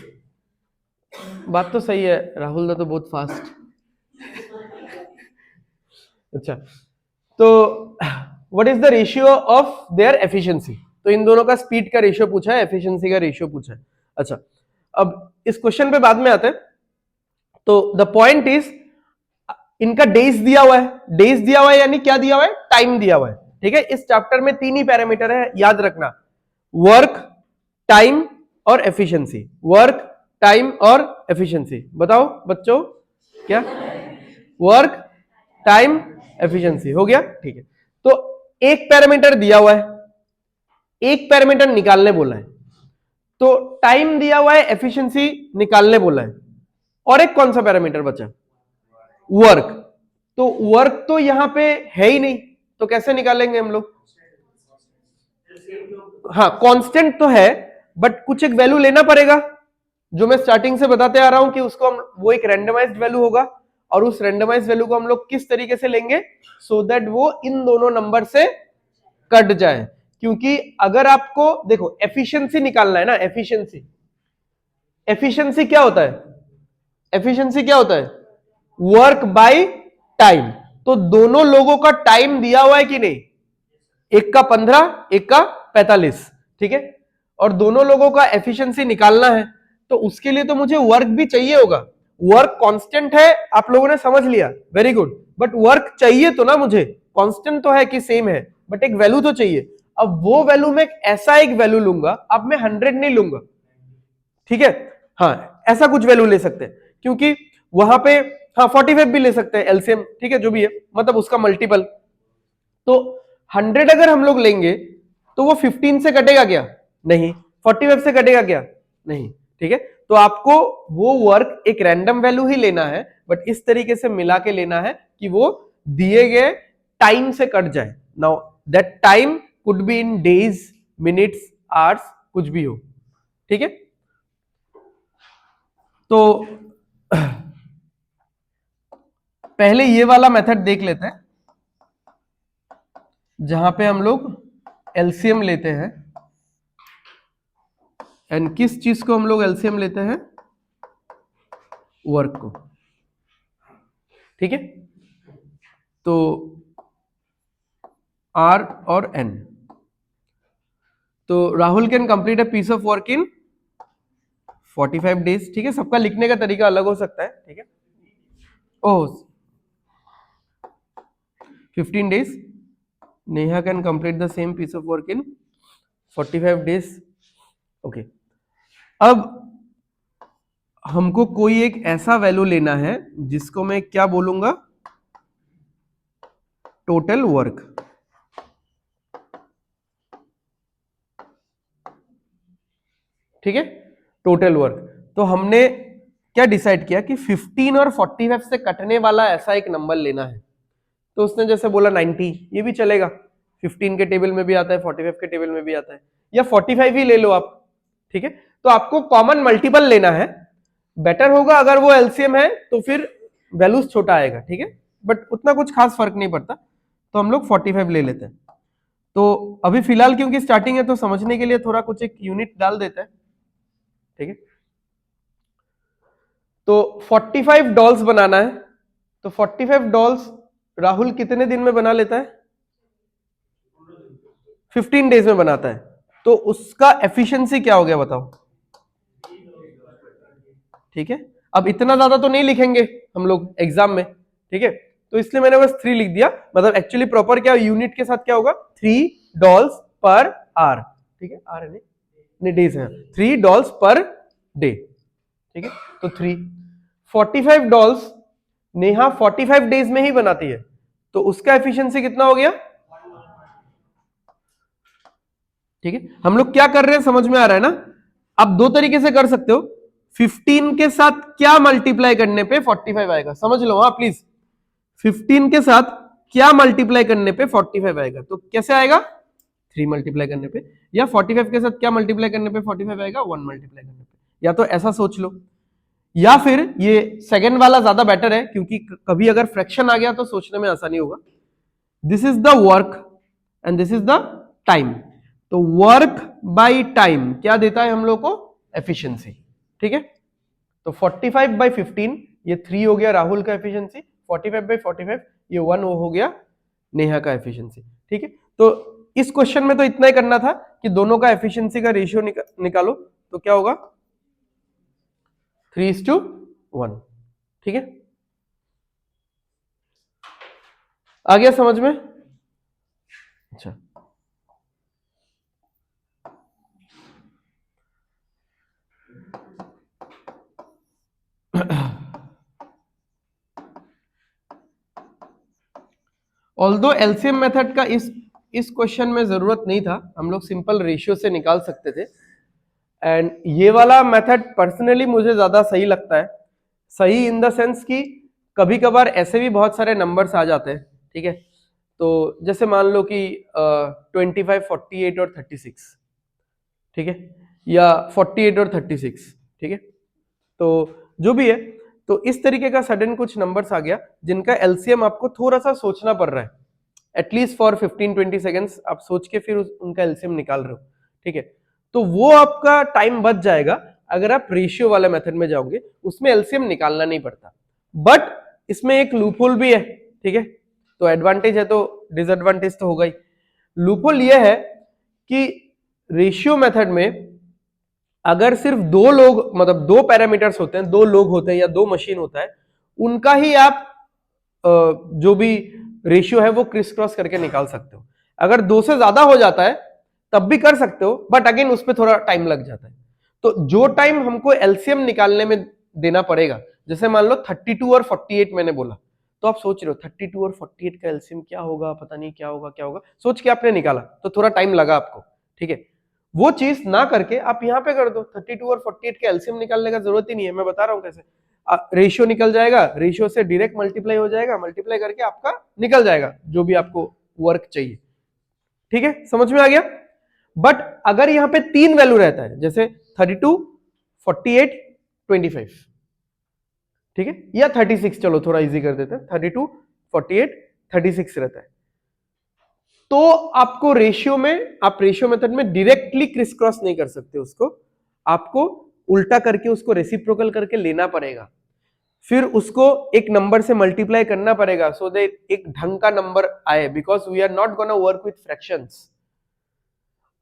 बात तो सही है, राहुल दा तो बहुत फास्ट। अच्छा, तो what is the ratio of their efficiency, तो इन दोनों का स्पीड का रेशियो पूछा है, एफिशिएंसी का रेशियो पूछा है। अच्छा, अब इस क्वेश्चन पे बाद में आते हैं। तो द पॉइंट इज इनका डेज दिया हुआ है, डेज दिया हुआ है यानी क्या दिया हुआ है, टाइम दिया हुआ है, ठीक है। इस चैप्टर में 3 ही पैरामीटर है, याद रखना, वर्क, टाइम और एफिशिएंसी। वर्क, टाइम और एफिशिएंसी, बताओ बच्चों क्या, वर्क, टाइम, एफिशिएंसी, हो गया, ठीक है। तो एक पैरामीटर दिया हुआ है, एक पैरामीटर निकालने बोला है, तो टाइम दिया हुआ है, एफिशिएंसी निकालने बोला है, और एक कौन सा पैरामीटर बचा, वर्क। तो वर्क तो यहां पे है ही नहीं, तो कैसे निकालेंगे हम लोग, हाँ कांस्टेंट तो है, बट कुछ एक वैल्यू लेना पड़ेगा, जो मैं स्टार्टिंग से बताते आ रहा हूं कि उसको हम, वो एक रैंडमाइज्ड वैल्यू होगा, और उस रैंडमाइज्ड वैल्यू को हम लोग किस तरीके से लेंगे, सो दैट वो इन दोनों नंबर से कट जाए। क्योंकि अगर आपको देखो एफिशिएंसी निकालना है ना, एफिशिएंसी, एफिशिएंसी क्या होता है, एफिशिएंसी क्या होता है, वर्क बाय टाइम। तो दोनों लोगों का टाइम दिया हुआ है कि नहीं, एक का 15, एक का 45, ठीक है। और दोनों लोगों का एफिशिएंसी निकालना है, तो उसके लिए तो मुझे वर्क भी चाहिए होगा। वर्क कांस्टेंट है, आप लोगों ने समझ लिया, वेरी गुड, बट वर्क चाहिए तो ना मुझे, कांस्टेंट तो है कि सेम है, बट एक वैल्यू तो चाहिए। अब वो वैल्यू में ऐसा एक वैल्यू लूंगा, अब मैं 100 नहीं लूंगा, ठीक है, हाँ ऐसा कुछ वैल्यू ले सकते हैं, क्योंकि वहां पे हाँ 45 भी ले सकते हैं, एलसीएम, ठीक है, जो भी है, मतलब उसका मल्टीपल। तो 100 अगर हम लोग लेंगे तो वो 15 से कटेगा क्या, नहीं। 45 से कटेगा क्या, नहीं, ठीक है। तो आपको वो वर्क एक रैंडम वैल्यू ही लेना है, बट इस तरीके से मिला के लेना है कि वो दिए गए टाइम से कट जाए। Now that time could be in days, minutes, hours, कुछ भी हो, ठीक है। तो पहले ये वाला मेथड देख लेते हैं, जहां पे हम लोग एलसीएम लेते हैं, एंड किस चीज को हम लोग एलसीएम लेते हैं, वर्क को, ठीक है। तो R और N, तो Rahul can complete a piece of work in 45 days. ठीक है, सबका लिखने का तरीका अलग हो सकता है। ठीक है, oh 15 days, Neha can complete the same piece of work in 45 days। Okay, अब हमको कोई एक ऐसा वैल्यू लेना है जिसको मैं क्या बोलूंगा, टोटल वर्क। ठीक है, टोटल वर्क। तो हमने क्या डिसाइड किया कि 15 और 45 से कटने वाला ऐसा एक नंबर लेना है। तो उसने जैसे बोला 90, ये भी चलेगा, 15 के टेबल में भी आता है, 45 के टेबल में भी आता है, या 45 ही ले लो आप। ठीक है, तो आपको कॉमन मल्टीपल लेना है। बेटर होगा अगर वो एलसीएम है तो फिर वैल्यूज छोटा आएगा। ठीक है, बट उतना कुछ खास फर्क नहीं पड़ता, तो हम लोग 45 ले लेते हैं। तो अभी फिलहाल क्योंकि स्टार्टिंग है तो समझने के लिए थोड़ा कुछ एक यूनिट डाल देते हैं। ठीक है, तो 45 डॉल्स बनाना है। तो 45 डॉल्स राहुल कितने दिन में बना लेता है? 15 डेज में बनाता है। तो उसका एफिशिएंसी क्या हो गया बताओ? ठीक है, अब इतना ज्यादा तो नहीं लिखेंगे हम लोग एग्जाम में। ठीक है, तो इसलिए मैंने बस 3 लिख दिया। मतलब एक्चुअली प्रॉपर क्या यूनिट के साथ क्या होगा, 3 डॉल्स पर आर। ठीक है, आर नहीं डेज है, 3 डॉल्स पर डे। ठीक है, तो 45 डॉल्स नेहा 45 डेज में ही बनाती है, तो उसका एफिशिएंसी कितना हो गया? ठीक है, हम लोग क्या कर रहे हैं समझ में आ रहा है ना? आप दो तरीके से कर सकते हो, 15 के साथ क्या मल्टीप्लाई करने पे 45 आएगा, समझ लो हाँ प्लीज। 15 के साथ क्या मल्टीप्लाई करने पे 45 आएगा, तो कैसे आएगा? 3 मल्टीप्लाई करने पे, या 45 के साथ क्या मल्टीप्लाई करने पे 45 आएगा? 1 मल्टीप्लाई करने पे। या तो ऐसा सोच लो, या फिर ये सेकंड वाला ज्यादा बेटर है, क्योंकि कभी अगर फ्रैक्शन आ गया तो सोचने में आसानी होगा। This is the work and this is the time. तो वर्क बाय टाइम क्या देता है हम लोग को? एफिशिएंसी। ठीक है, तो 45 बाय 15 ये 3 हो गया राहुल का एफिशिएंसी, 45 बाय 45 ये 1 हो गया नेहा का एफिशिएंसी। ठीक है, तो इस क्वेश्चन में तो इतना ही करना था कि दोनों का एफिशिएंसी का रेशियो निकालो, तो क्या होगा? 3:1। ठीक है, आ गया समझ में? अच्छा, ऑल्दो एलसीएम मेथड का इस क्वेश्चन में जरूरत नहीं था, हम लोग सिंपल रेशियो से निकाल सकते थे। एंड ये वाला मेथड पर्सनली मुझे ज्यादा सही लगता है। सही इन द सेंस कि कभी कभार ऐसे भी बहुत सारे नंबर्स आ जाते हैं। ठीक है, तो जैसे मान लो कि 25, 48 और 36। ठीक है, या 48 और 36। ठीक है, तो जो भी है, तो इस तरीके का सडन कुछ नंबर्स आ गया जिनका एलसीएम आपको थोड़ा सा सोचना पड़ रहा है, एटलीस्ट फॉर 15-20 सेकेंड्स आप सोच के फिर उनका एलसीएम निकाल रहे हो। ठीक है, तो वो आपका टाइम बच जाएगा अगर आप रेशियो वाले मेथड में जाओगे, उसमें एलसीएम निकालना नहीं पड़ता। बट इसमें एक लूपहोल भी है। ठीक है, तो एडवांटेज है तो डिसएडवांटेज तो होगा ही। लूपहोल ये है कि रेशियो मेथड में अगर सिर्फ दो लोग, मतलब दो पैरामीटर्स होते हैं, दो लोग होते हैं या दो मशीन होता है, उनका ही आप जो भी रेशियो है वो क्रिस क्रॉस करके निकाल सकते हो। अगर दो से ज्यादा हो जाता है तब भी कर सकते हो, बट अगेन उस पर थोड़ा टाइम लग जाता है। तो जो टाइम हमको एलसीएम निकालने में देना पड़ेगा, जैसे मान लो 32 और 48 मैंने बोला, तो आप सोच रहे हो 32 और 48 का एलसीएम क्या होगा, पता नहीं क्या होगा क्या होगा, सोच के आपने निकाला तो थोड़ा टाइम लगा आपको। ठीक है, वो चीज ना करके आप यहां पे कर दो, 32 और 48 का एलसीएम निकालने का जरूरत ही नहीं है। मैं बता रहा हूं कैसे, रेशियो निकल जाएगा, रेशियो से डायरेक्ट मल्टीप्लाई हो जाएगा, मल्टीप्लाई करके आपका निकल जाएगा जो भी आपको वर्क चाहिए। ठीक है, समझ में आ गया? बट अगर यहां पे 3 वैल्यू रहता है, जैसे 32, 48, 25, ठीक है, या 36, चलो थोड़ा इजी कर देते हैं, 32, 48, 36 रहता है, तो आपको रेशियो में, आप रेशियो मेथड में डायरेक्टली क्रिस क्रॉस नहीं कर सकते उसको, आपको उल्टा करके उसको रेसिप्रोकल करके लेना पड़ेगा। फिर उसको एक नंबर से मल्टीप्लाई करना पड़ेगा सो दैट एक ढंग का नंबर आए, because we are not gonna work with fractions.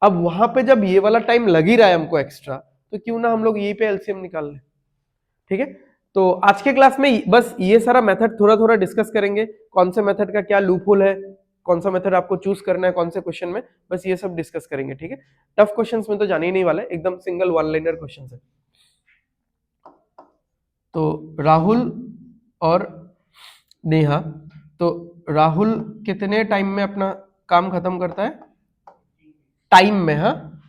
अब वहां पे जब ये वाला टाइम लग ही रहा है हमको एक्स्ट्रा, तो क्यों ना हम लोग यहीं पे एलसीएम निकाल लें। ठीक है, तो आज के क्लास में बस ये सारा मेथड थोड़ा थोड़ा डिस्कस करेंगे, कौन से मेथड का क्या लूप होल है, कौन सा मेथड आपको चूज करना है कौन से क्वेश्चन में, बस ये सब डिस्कस करेंगे। ठीक है, टफ क्वेश्चंस में तो जाने ही नहीं वाले, एकदम सिंगल वन लाइनर क्वेश्चंस है। तो राहुल और नेहा, तो राहुल कितने टाइम में अपना काम खत्म करता है? टाइम में, हाँ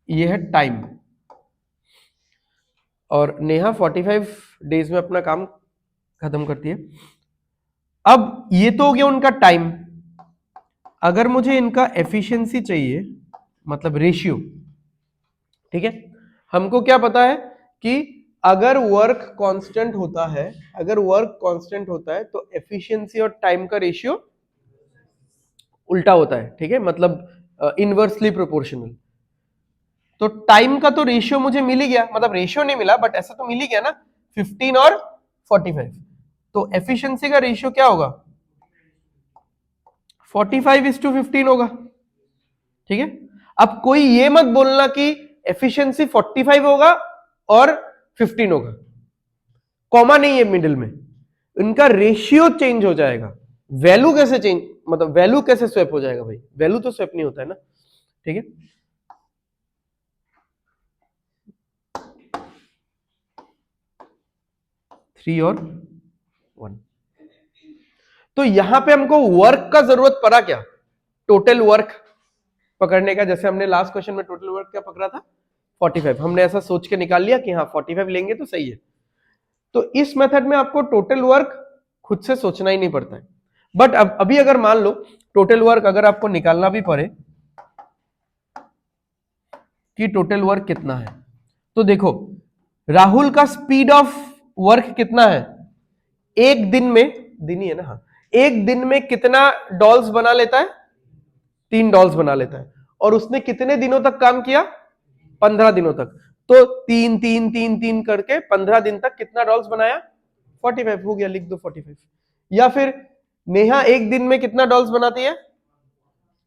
ये है टाइम। और नेहा 45 डेज में अपना काम खत्म करती है। अब ये तो हो गया उनका टाइम। अगर मुझे इनका एफिशिएंसी चाहिए, मतलब रेशियो, ठीक है, हमको क्या पता है कि अगर वर्क कांस्टेंट होता है, अगर वर्क कांस्टेंट होता है तो एफिशिएंसी और टाइम का रेशियो उल्टा होता है। ठीक है, मतलब इनवर्सली प्रोपोर्शनल। तो टाइम का तो रेशियो मुझे मिल ही गया, मतलब रेशियो नहीं मिला बट ऐसा तो मिल ही गया ना, 15 और 45। तो एफिशिएंसी का रेशियो क्या होगा? 45:15 होगा। ठीक है, अब कोई ये मत बोलना कि एफिशिएंसी 45 होगा और 15 होगा, कॉमा नहीं है मिडिल में, इनका रेशियो चेंज हो जाएगा। वैल्यू कैसे चेंज, मतलब वैल्यू कैसे स्वैप हो जाएगा भाई? वैल्यू तो स्वैप नहीं होता है ना। ठीक है, थ्री और 1। तो यहां पे हमको वर्क का जरूरत पड़ा क्या? टोटल वर्क पकड़ने का। जैसे हमने लास्ट क्वेश्चन में टोटल वर्क क्या पकड़ा था? 45। हमने ऐसा सोच के निकाल लिया कि हाँ 45 लेंगे तो सही है। तो इस मेथड में आपको टोटल वर्क खुद से सोचना ही नहीं पड़ता है। बट अब अभी अगर मान लो टोटल वर्क अगर आपको निकालना भी पड़े कि टोटल वर्क कितना है, तो देखो राहुल का स्पीड ऑफ वर्क कितना है? एक दिन में, दिन ही है ना, हाँ, एक दिन में कितना डॉल्स बना लेता है? 3 डॉल्स बना लेता है। और उसने कितने दिनों तक काम किया? 15 दिनों तक। तो 3 3 3 3 करके 15 दिन तक कितना डॉल्स बनाया? 45 हो गया, लिख दो 45। या फिर नेहा एक दिन में कितना डॉल्स बनाती है?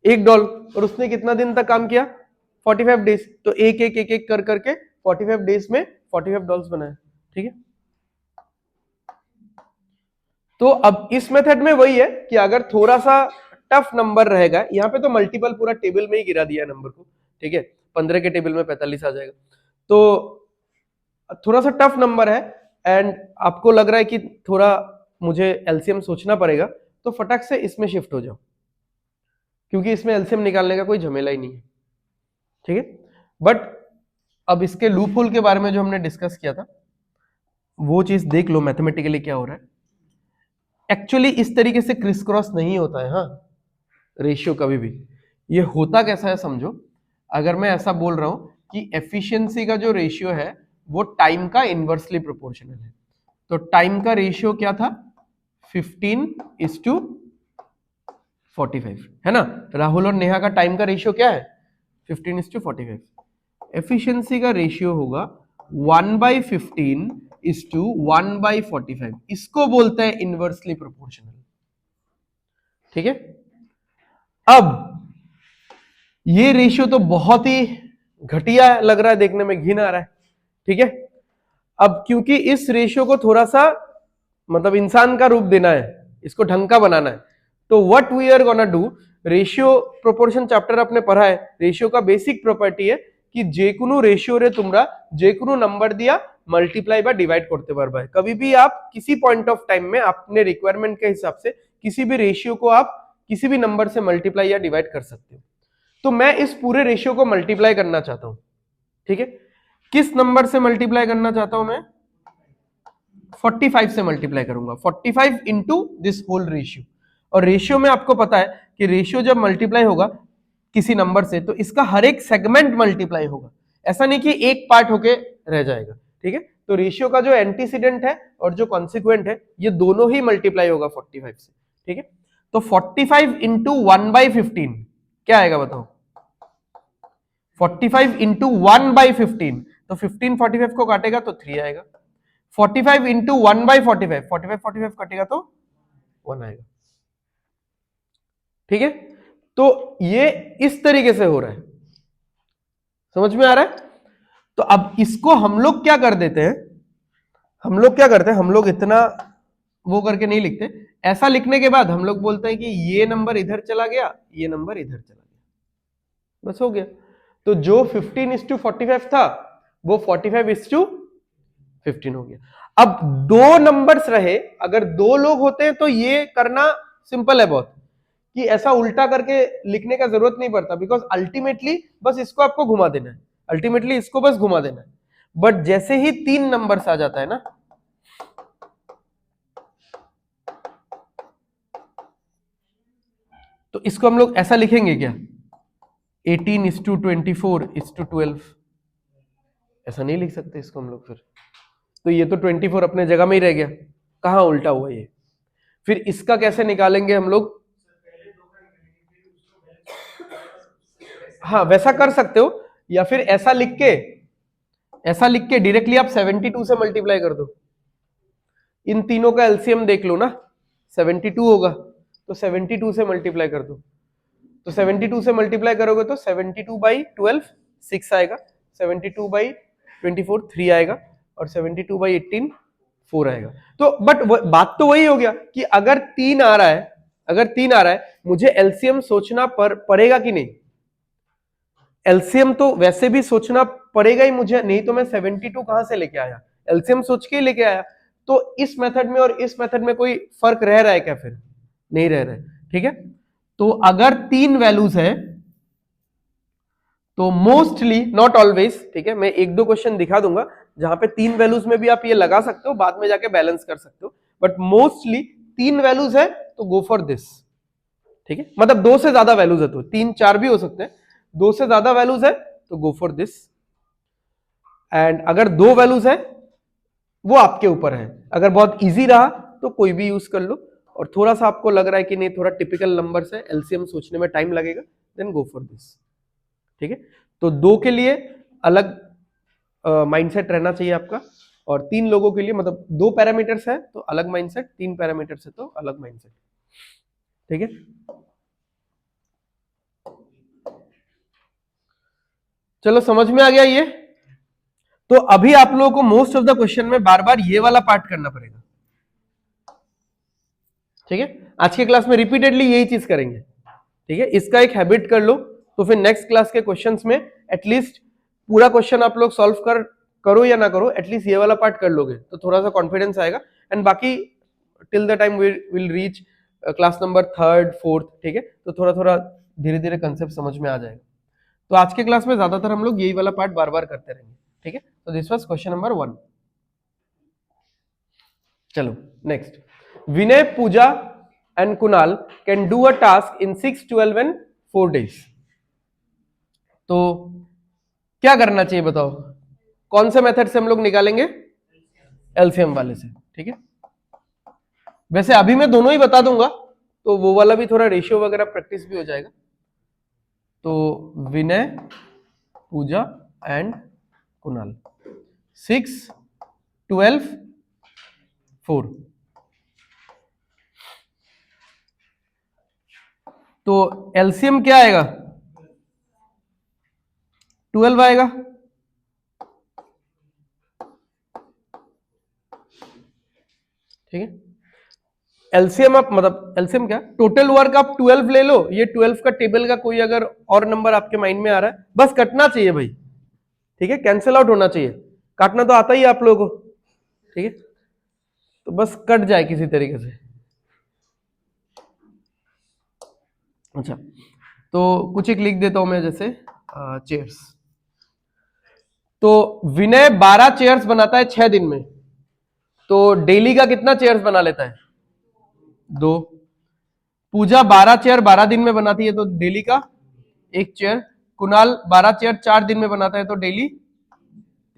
1 डॉल, और उसने कितना दिन तक काम किया? 45 डेज। तो एक एक एक एक कर करके 45 डेज में 45 डॉल्स बनाए। ठीक है, तो अब इस मेथड में वही है कि अगर थोड़ा सा टफ नंबर रहेगा, यहाँ पे तो मल्टीपल पूरा टेबल में ही गिरा दिया नंबर को। ठीक है, 15 के टेबल में 45 आ जाएगा। तो थोड़ा सा टफ नंबर है एंड आपको लग रहा है कि थोड़ा मुझे एलसीएम सोचना पड़ेगा, तो फटाक से इसमें शिफ्ट हो जाओ, क्योंकि इसमें एलसीएम निकालने का कोई झमेला ही नहीं है। ठीक है, बट अब इसके लूप होल के बारे में जो हमने डिस्कस किया था वो चीज देख लो मैथमेटिकली क्या हो रहा है। एक्चुअली इस तरीके से क्रिस क्रॉस नहीं होता है, हाँ, रेशियो कभी भी। ये होता कैसा है समझो, अगर मैं ऐसा बोल रहा हूं कि एफिशिएंसी का जो रेशियो है वो टाइम का इनवर्सली प्रोपोर्शनल है, तो टाइम का रेशियो क्या था? 15:45 है ना। राहुल और नेहा का टाइम का रेशियो क्या है? 15:45। एफिशिएंसी का रेशियो होगा 1/15:1/45। इसको बोलते हैं इनवर्सली प्रोपोर्शनल। ठीक है, अब ये रेशियो तो बहुत ही घटिया लग रहा है, देखने में घिन आ रहा है। ठीक है, अब क्योंकि इस रेशियो को थोड़ा सा मतलब इंसान का रूप देना है, इसको ढंग का बनाना है, तो what we are gonna do, ratio proportion chapter आपने पढ़ा है। रेशियो का बेसिक प्रॉपर्टी है कि जेकुनु रेशियो रे तुमरा जेकुनु नंबर दिया मल्टीप्लाई बाय डिवाइड करते पारबा। कभी भी आप किसी पॉइंट ऑफ टाइम में अपने रिक्वायरमेंट के हिसाब से किसी भी रेशियो को आप किसी भी नंबर से मल्टीप्लाई या डिवाइड कर सकते हो। तो मैं इस पूरे रेशियो को मल्टीप्लाई करना चाहता हूं। ठीक है, किस नंबर से मल्टीप्लाई करना चाहता हूं मैं? 45 से मल्टीप्लाई करूंगा, 45 इंटू दिस होल रेशियो। और रेशियो में आपको पता है कि रेशियो जब मल्टीप्लाई होगा किसी नंबर से तो इसका हर एक सेगमेंट मल्टीप्लाई होगा, ऐसा नहीं कि एक पार्ट होके रह जाएगा। ठीक है, तो रेशियो का जो एंटीसीडेंट है और जो कॉन्सिक्वेंट है ये दोनों ही मल्टीप्लाई होगा 45 से। ठीक है, तो 45 इंटू 1/15 क्या आएगा बताओ? 45 इंटू 1/15, तो 15 45 को काटेगा तो 3 आएगा। 45 इंटू 1/45, 45 कटेगा तो 1 आएगा। ठीक है, तो ये इस तरीके से हो रहा है, समझ में आ रहा है। तो अब इसको हम लोग क्या कर देते हैं, हम लोग क्या करते हैं, हम लोग इतना वो करके नहीं लिखते, ऐसा लिखने के बाद हम लोग बोलते हैं कि ये नंबर इधर चला गया, ये नंबर इधर चला गया, बस हो गया। तो जो 15:45 था वो 45:15 हो गया। अब दो नंबर्स रहे, अगर दो लोग होते हैं तो ये करना सिंपल है बहुत, कि ऐसा उल्टा करके लिखने का जरूरत नहीं पड़ता, बिकॉज अल्टीमेटली बस इसको आपको घुमा देना है, अल्टीमेटली इसको बस घुमा देना है। बट जैसे ही 3 नंबर्स आ जाता है ना, तो इसको हम लोग ऐसा लिखेंगे क्या, 18:24:12, ऐसा नहीं लिख सकते इसको हम लोग फिर, तो ये तो 24 अपने जगह में ही रह गया, कहां उल्टा हुआ ये। फिर इसका कैसे निकालेंगे हम लोग, हाँ वैसा कर सकते हो, या फिर ऐसा लिख के डायरेक्टली आप 72 से मल्टीप्लाई कर दो, इन तीनों का एलसीएम देख लो ना, 72 होगा, तो 72 से मल्टीप्लाई कर दो, तो 72 से मल्टीप्लाई करोगे तो 72/12 6 आएगा, 72/24 3 आएगा, और 72/18 4 आएगा। तो बट बात तो वही हो गया कि अगर 3 आ रहा है, अगर 3 आ रहा है, मुझे एलसीएम सोचना पड़ेगा कि नहीं, एलसीएम तो वैसे भी सोचना पड़ेगा ही मुझे, नहीं तो मैं 72 कहां से लेके आया, एलसीएम सोच के ही लेके आया। तो इस मेथड में और इस मेथड में कोई फर्क रह रहा है क्या, फिर नहीं रह रहा है। ठीक है, तो अगर 3 वैल्यूज है तो मोस्टली, नॉट ऑलवेज, ठीक है, मैं एक दो क्वेश्चन दिखा दूंगा जहां पे 3 वैल्यूज में भी आप ये लगा सकते हो, बाद में जाके बैलेंस कर सकते हो, बट मोस्टली 3 वैल्यूज है तो गो फॉर दिस। ठीक है, मतलब 2 से ज्यादा वैल्यूज है तो 3 4 भी हो सकते हैं, 2 से ज्यादा वैल्यूज है तो गो फॉर दिस, एंड अगर 2 वैल्यूज है वो आपके ऊपर है, अगर बहुत इजी रहा तो कोई भी यूज कर लो, और थोड़ा सा आपको लग रहा है कि नहीं थोड़ा टिपिकल नंबर है, एलसीएम सोचने में टाइम लगेगा, देन गो फॉर दिस। ठीक है, तो 2 के लिए अलग माइंडसेट रहना चाहिए आपका, और 3 लोगों के लिए, मतलब 2 पैरामीटर्स है तो अलग माइंडसेट, 3 पैरामीटर्स है तो अलग माइंडसेट। ठीक है, चलो समझ में आ गया ये। तो अभी आप लोगों को मोस्ट ऑफ द क्वेश्चन में बार बार ये वाला पार्ट करना पड़ेगा। ठीक है, आज के क्लास में रिपीटेडली यही चीज करेंगे। ठीक है, इसका एक हैबिट कर लो, तो फिर नेक्स्ट क्लास के क्वेश्चंस में एटलीस्ट पूरा क्वेश्चन आप लोग सॉल्व करो या ना करो, एटलीस्ट ये वाला पार्ट कर लोगे तो थोड़ा सा कॉन्फिडेंस आएगा, एंड बाकी till the time will reach class number 3rd 4th, ठीक है, तो थोड़ा थोड़ा धीरे धीरे कंसेप्ट समझ में आ जाएगा। तो आज के क्लास में ज्यादातर हम लोग यही वाला पार्ट बार बार करते रहेंगे। ठीक है, तो दिस वाज क्वेश्चन नंबर 1। चलो next, Vinay, Puja and Kunal can do a task in 6 12 and 4 days। तो क्या करना चाहिए बताओ, कौन से मेथड से हम लोग निकालेंगे, एलसीएम वाले से। ठीक है, वैसे अभी मैं दोनों ही बता दूंगा, तो वो वाला भी थोड़ा रेशियो वगैरह प्रैक्टिस भी हो जाएगा। तो विनय, पूजा एंड कुणाल, 6 12 4, तो एलसीएम क्या आएगा, 12 आएगा। ठीक है, एलसीएम आप, मतलब एलसीएम क्या, टोटल वर्क आप 12 ले लो, ये 12 का टेबल का कोई अगर और नंबर आपके माइंड में आ रहा है, बस कटना चाहिए भाई। ठीक है, कैंसिल आउट होना चाहिए, काटना तो आता ही है आप लोगों को। ठीक है, तो बस कट जाए किसी तरीके से। अच्छा, तो कुछ एक लिख देता हूं मैं, जैसे चेयर्स। तो विनय 12 चेयर्स बनाता है 6 दिन में, तो डेली का कितना चेयर्स बना लेता है, 2। पूजा 12 चेयर 12 दिन में बनाती है तो डेली का 1 चेयर। कुणाल 12 चेयर 4 दिन में बनाता है तो डेली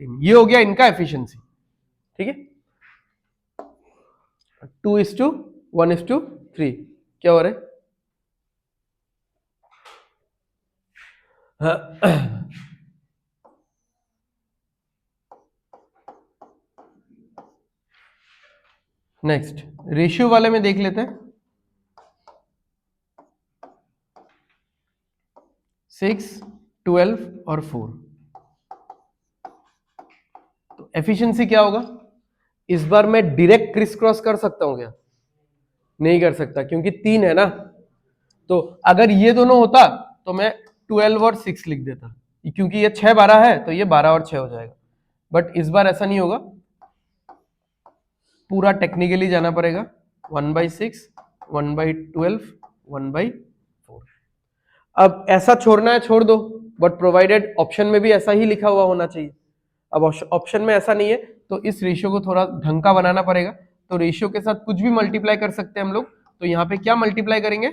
3। ये हो गया इनका एफिशिएंसी। ठीक है, 2:1:3 क्या हो रहा है, नेक्स्ट रेशियो वाले में देख लेते हैं। 6, 12 और 4। तो एफिशिएंसी क्या होगा? इस बार मैं डायरेक्ट क्रिस क्रॉस कर सकता हूं क्या? नहीं कर सकता, क्योंकि 3 है ना। तो अगर ये दोनों होता तो मैं 12 और 6 लिख देता, क्योंकि ये 6 12 है तो ये 12 और 6 हो जाएगा। बट इस बार ऐसा नहीं होगा, पूरा टेक्निकली जाना पड़ेगा। 1/6, 1/12, 1/4। अब ऐसा छोड़ना है छोड़ दो, बट प्रोवाइडेड ऑप्शन में भी ऐसा ही लिखा हुआ होना चाहिए। अब ऑप्शन में ऐसा नहीं है तो इस रेशियो को थोड़ा ढंग का बनाना पड़ेगा। तो रेशियो के साथ कुछ भी मल्टीप्लाई कर सकते हैं हम लोग। तो यहाँ पे क्या मल्टीप्लाई करेंगे?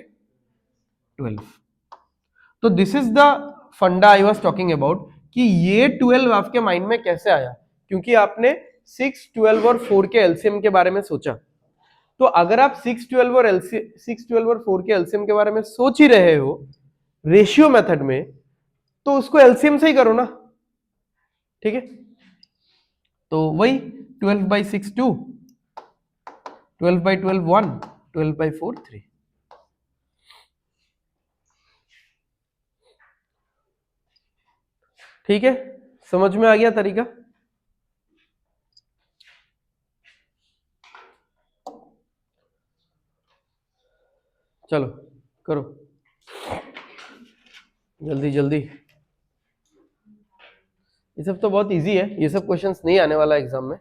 12। तो दिस इज द फंडा आई वाज टॉकिंग अबाउट, कि ये 12 आपके माइंड में कैसे आया, क्योंकि आपने 6, 12 और 4 के एलसीएम के बारे में सोचा। तो अगर आप 6, 12 और 4 के एलसीएम के बारे में सोच ही रहे हो रेशियो मेथड में, तो उसको एलसीएम से ही करो ना। ठीक है, तो वही 12/6 2, 12/12 1, 12/4 3। ठीक है, समझ में आ गया तरीका? चलो करो जल्दी जल्दी। ये सब तो बहुत इजी है, ये सब क्वेश्चंस नहीं आने वाला एग्जाम में।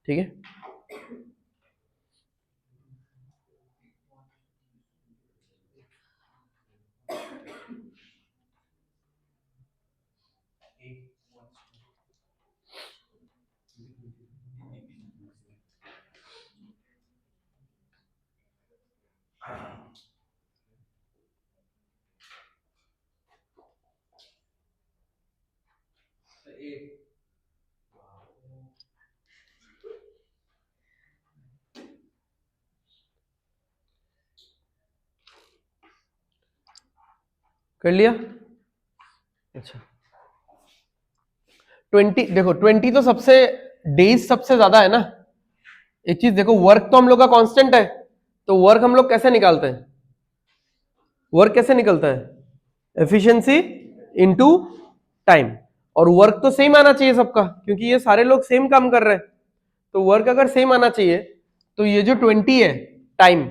ठीक है, कर लिया। अच्छा 20, देखो 20 तो सबसे डेज सबसे ज्यादा है ना। एक चीज देखो, वर्क तो हम लोग का कांस्टेंट है, तो वर्क हम लोग कैसे निकालते हैं? वर्क कैसे निकलता है? Efficiency into time. और वर्क तो सेम आना चाहिए सबका, क्योंकि ये सारे लोग सेम काम कर रहे हैं। तो वर्क अगर सेम आना चाहिए, तो ये जो 20 है टाइम,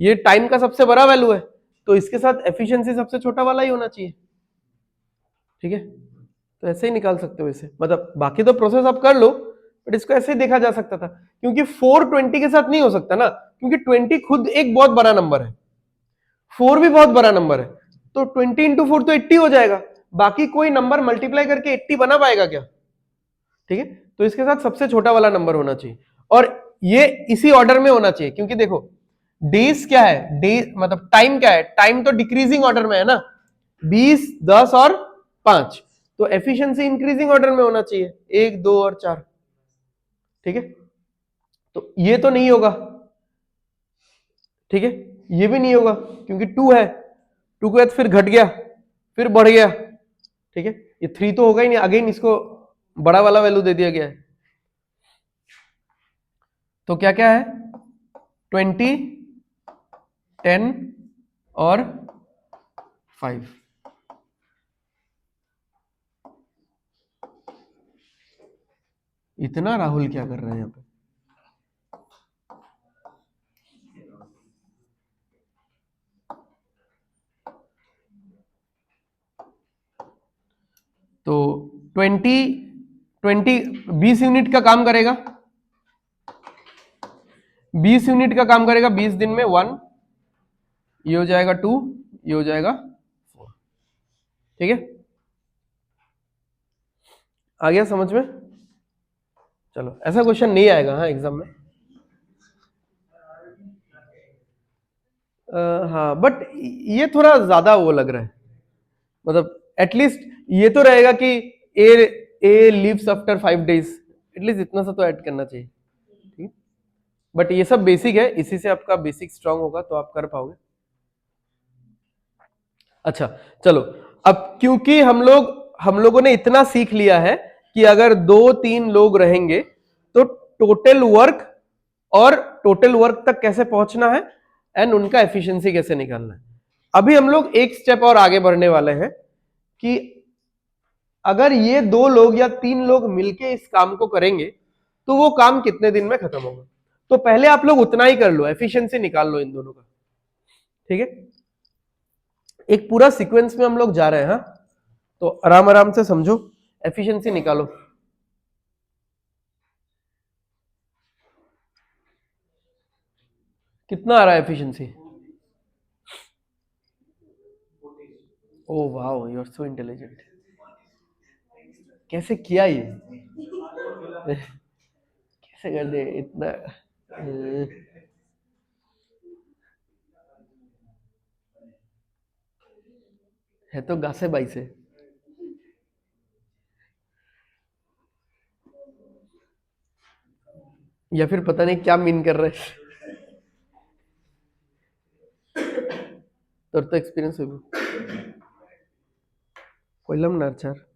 ये टाइम का सबसे बड़ा वैल्यू है, तो इसके साथ एफिशिएंसी सबसे छोटा वाला ही होना चाहिए। ठीक है, तो ऐसे ही निकाल सकते हो इसे, मतलब बाकी तो प्रोसेस आप कर लो, बट इसको ऐसे ही देखा जा सकता था, क्योंकि 4 20 के साथ नहीं हो सकता ना, क्योंकि 20 खुद एक बहुत बड़ा नंबर है, 4 भी बहुत बड़ा नंबर है। तो 20 इंटू 4 तो 80 हो जाएगा, बाकी कोई नंबर मल्टीप्लाई करके 80 बना पाएगा क्या? ठीक है, तो इसके साथ सबसे छोटा वाला नंबर होना चाहिए, और ये इसी ऑर्डर में होना चाहिए, क्योंकि देखो डेज क्या है, डे मतलब टाइम क्या है, टाइम तो डिक्रीजिंग ऑर्डर में है ना, 20, 10 और 5। तो एफिशिएंसी इंक्रीजिंग ऑर्डर में होना चाहिए, 1, 2 और 4। ठीक है, तो ये तो नहीं होगा। ठीक है, ये भी नहीं होगा, क्योंकि 2 है, 2 के बाद फिर घट गया, फिर बढ़ गया। ठीक है, ये 3 तो होगा ही नहीं, अगेन इसको बड़ा वाला वैल्यू दे दिया गया है। तो क्या क्या है? 20, 10 और 5। इतना राहुल क्या कर रहे हैं यहाँ पे? तो 20 यूनिट का काम करेगा, 20 यूनिट का काम करेगा 20 दिन में 1, ये हो जाएगा 2, ये हो जाएगा 4। ठीक है, आ गया समझ में? चलो, ऐसा क्वेश्चन नहीं आएगा हाँ एग्जाम में। हाँ, बट ये थोड़ा ज्यादा वो लग रहा है, मतलब एटलीस्ट ये तो रहेगा कि ए लिव्स आफ्टर 5 days, एटलीस्ट इतना सा तो ऐड करना चाहिए। ठीक, बट ये सब बेसिक है, इसी से आपका बेसिक स्ट्रांग होगा तो आप कर पाओगे। अच्छा चलो, अब क्योंकि हम लोगों ने इतना सीख लिया है कि अगर 2-3 लोग रहेंगे तो टोटल वर्क और टोटल वर्क तक कैसे पहुंचना है एंड उनका एफिशिएंसी कैसे निकालना है। अभी हम लोग एक स्टेप और आगे बढ़ने वाले हैं कि अगर ये 2 लोग या 3 लोग मिलके इस काम को करेंगे तो वो काम कितने दिन में खत्म होगा। तो पहले आप लोग उतना ही कर लो, एफिशिएंसी निकाल लो इन दोनों का, ठीक है। एक पूरा सीक्वेंस में हम लोग जा रहे हैं, हाँ, तो आराम आराम से समझो, एफिशिएंसी निकालो। कितना आ रहा है efficiency? Oh wow, you are so intelligent. कैसे किया ये? कैसे कर दे इतना? है तो गासे बाई से। या फिर पता नहीं क्या मीन कर रहे हैं। तो एक्सपीरियंस हो कोइलम नर्चर।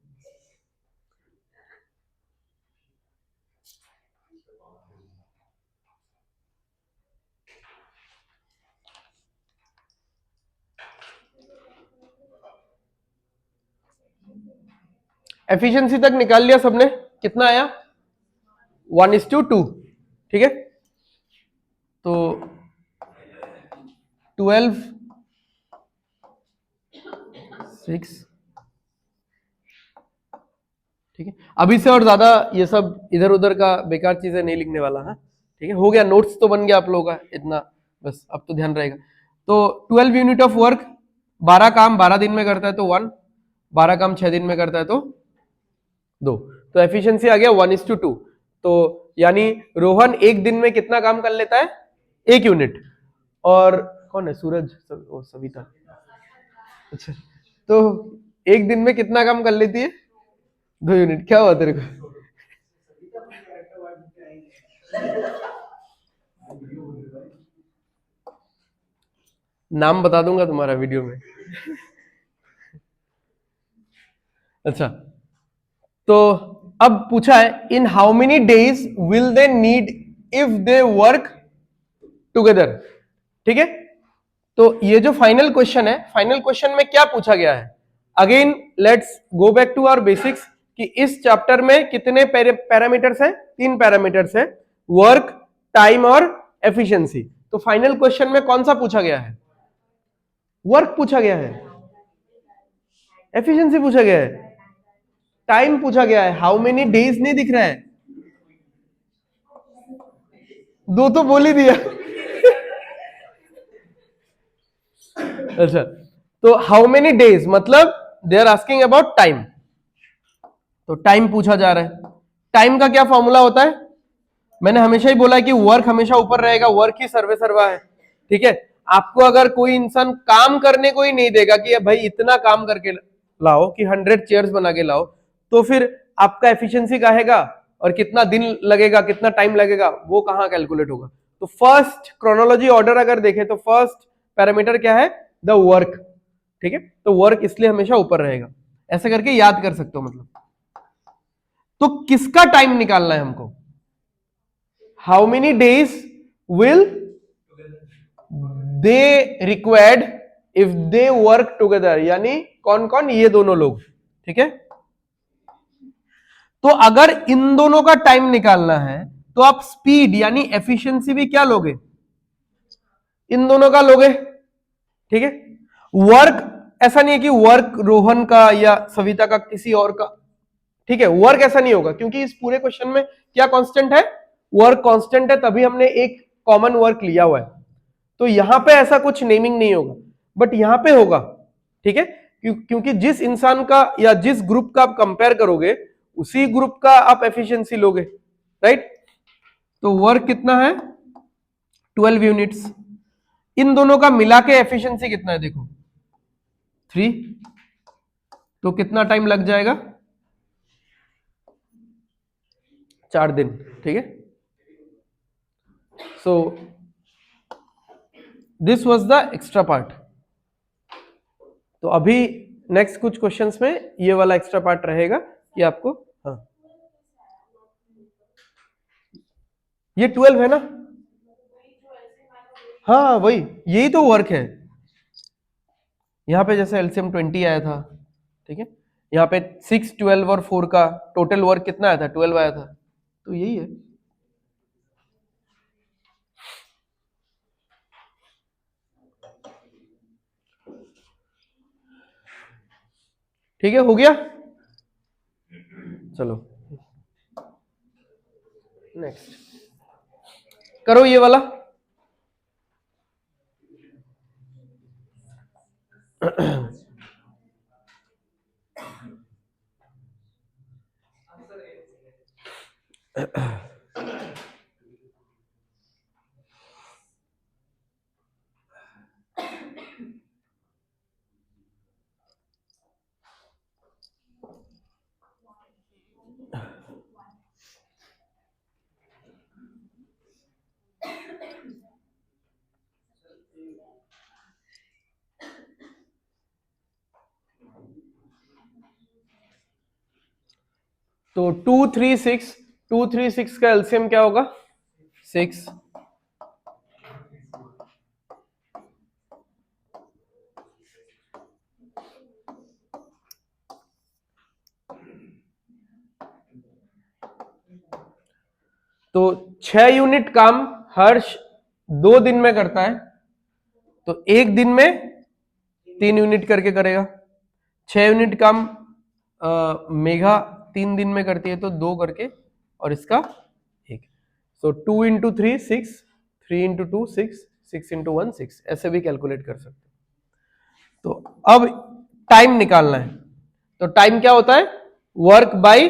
एफिशिएंसी तक निकाल लिया सबने? कितना आया? 1:2, ठीक है। तो 12 6, ठीक है। अभी से और ज्यादा ये सब इधर उधर का बेकार चीजें नहीं लिखने वाला, हाँ, ठीक है। हो गया, नोट्स तो बन गया आप लोगों का इतना, बस अब तो ध्यान रहेगा। तो 12 यूनिट ऑफ वर्क, 12 काम 12 दिन में करता है तो 1, 12 काम 6 दिन में करता है तो 2। तो एफिशिएंसी आ गया 1:2। तो यानी रोहन एक दिन में कितना काम कर लेता है? 1 यूनिट। और कौन है? सूरज, सविता। अच्छा, तो एक दिन में कितना काम कर लेती है? 2 यूनिट। क्या हुआ तेरे को? नाम बता दूंगा तुम्हारा वीडियो में। अच्छा, तो अब पूछा है in how many days will they need if they work together, ठीक है। तो ये जो फाइनल क्वेश्चन है, फाइनल क्वेश्चन में क्या पूछा गया है? Again let's go back to our basics कि इस चैप्टर में कितने पैरामीटर्स हैं? 3 पैरामीटर्स हैं, वर्क, टाइम और एफिशिएंसी। तो फाइनल क्वेश्चन में कौन सा पूछा गया है? वर्क पूछा गया है, एफिशिएंसी पूछा गया है, टाइम पूछा गया है। हाउ मेनी डेज नहीं दिख रहा है, 2 तो बोल ही दिया। अच्छा, तो हाउ मेनी डेज मतलब they are asking about time. तो टाइम पूछा जा रहा है। टाइम का क्या फॉर्मूला होता है? मैंने हमेशा ही बोला है कि वर्क हमेशा ऊपर रहेगा, वर्क ही सर्वे सर्वा है, ठीक है। आपको अगर कोई इंसान काम करने को ही नहीं देगा कि भाई इतना काम करके लाओ कि 100 चेयर्स बना के लाओ, तो फिर आपका एफिशिएंसी कहेगा और कितना दिन लगेगा, कितना टाइम लगेगा, वो कहां कैलकुलेट होगा। तो फर्स्ट क्रोनोलॉजी ऑर्डर अगर देखें तो फर्स्ट पैरामीटर क्या है? द वर्क, ठीक है। तो वर्क इसलिए हमेशा ऊपर रहेगा, ऐसे करके याद कर सकते हो मतलब। तो किसका टाइम निकालना है हमको? How many days will they required if they work together, यानी कौन कौन? ये दोनों लोग, ठीक है। तो अगर इन दोनों का टाइम निकालना है तो आप स्पीड यानी एफिशिएंसी भी क्या लोगे? इन दोनों का लोगे, ठीक है। वर्क ऐसा नहीं है कि वर्क रोहन का या सविता का, किसी और का, ठीक है। वर्क ऐसा नहीं होगा क्योंकि इस पूरे क्वेश्चन में क्या कांस्टेंट है? वर्क कांस्टेंट है, तभी हमने एक कॉमन वर्क लिया हुआ है। तो यहां पे ऐसा कुछ नेमिंग नहीं होगा, बट यहां पे होगा, ठीक है। क्योंकि जिस इंसान का या जिस ग्रुप का आप कंपेयर करोगे उसी ग्रुप का आप एफिशिएंसी लोगे, राइट। तो वर्क कितना है? 12 यूनिट्स। इन दोनों का मिला के एफिशिएंसी कितना है? देखो 3। तो कितना टाइम लग जाएगा? 4 दिन, ठीक है। So this was the extra part. तो अभी नेक्स्ट कुछ क्वेश्चंस में ये वाला एक्स्ट्रा पार्ट रहेगा कि आपको, हाँ, ये 12 है ना, हाँ वही, यही तो वर्क है। यहाँ पे जैसे एलसीएम 20 आया था, ठीक है, यहाँ पे 6, 12 और 4 का टोटल वर्क कितना आया था, 12 आया था, तो यही है। ठीक है, हो गया। चलो नेक्स्ट करो ये वाला। तो 236 का एलसीएम क्या होगा, 6। तो 6 यूनिट काम हर्ष 2 दिन में करता है, तो 1 दिन में 3 यूनिट करके करेगा। 6 यूनिट काम मेघा 3 दिन में करती है, तो 2 करके और इसका 1। सो 2 इंटू 3 6, 3 इंटू 2 6, 6 इंटू 1 6, ऐसे भी कैलकुलेट कर सकते हैं। तो अब टाइम निकालना है, तो टाइम क्या होता है, वर्क बाय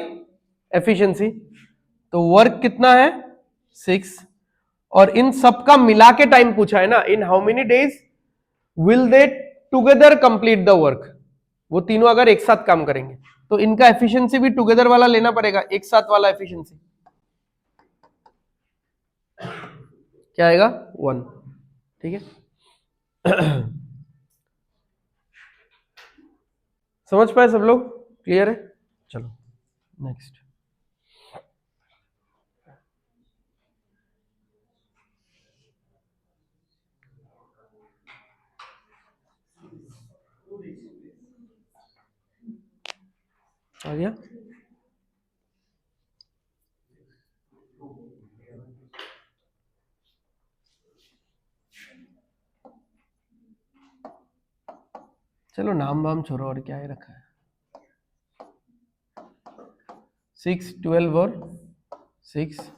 एफिशिएंसी। तो वर्क कितना है 6, और इन सबका मिला के टाइम पूछा है ना, इन how many days will they together complete the work. वो तीनों अगर एक साथ काम करेंगे तो इनका एफिशिएंसी भी टुगेदर वाला लेना पड़ेगा, एक साथ वाला एफिशिएंसी क्या आएगा 1। ठीक है। समझ पाए सब लोग, क्लियर है। चलो नेक्स्ट। आ गया। चलो नाम वाम छोड़ो, और क्या ही रखा है। 6, 12 और 6,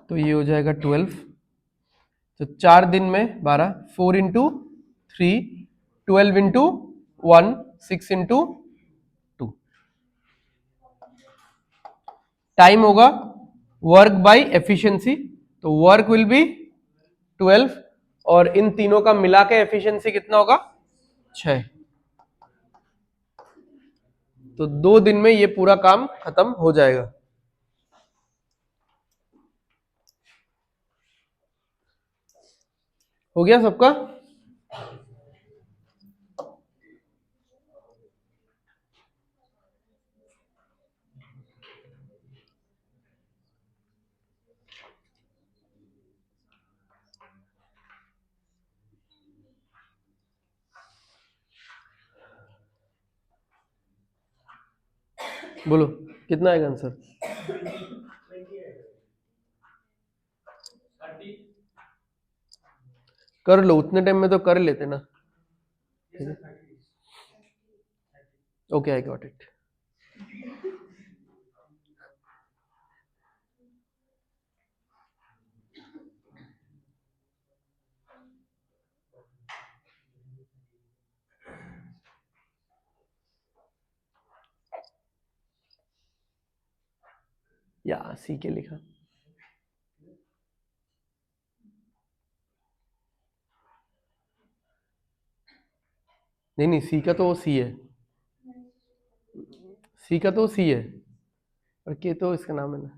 तो ये हो जाएगा 12। तो 4 दिन में 12, 4 इंटू 3, 12 इंटू 1, 6 इंटू 2। टाइम होगा वर्क बाय एफिशिएंसी, तो वर्क विल बी 12, और इन तीनों का मिला के एफिशिएंसी कितना होगा 6। तो 2 दिन में ये पूरा काम खत्म हो जाएगा। हो गया सबका। बोलो कितना आएगा आंसर। कर लो, उतने टाइम में तो कर लेते ना। ठीक है, ओके आई गॉट इट। या सी के लिखा, नहीं नहीं सी का तो सी है, सी का तो सी है, और के तो इसका नाम है ना।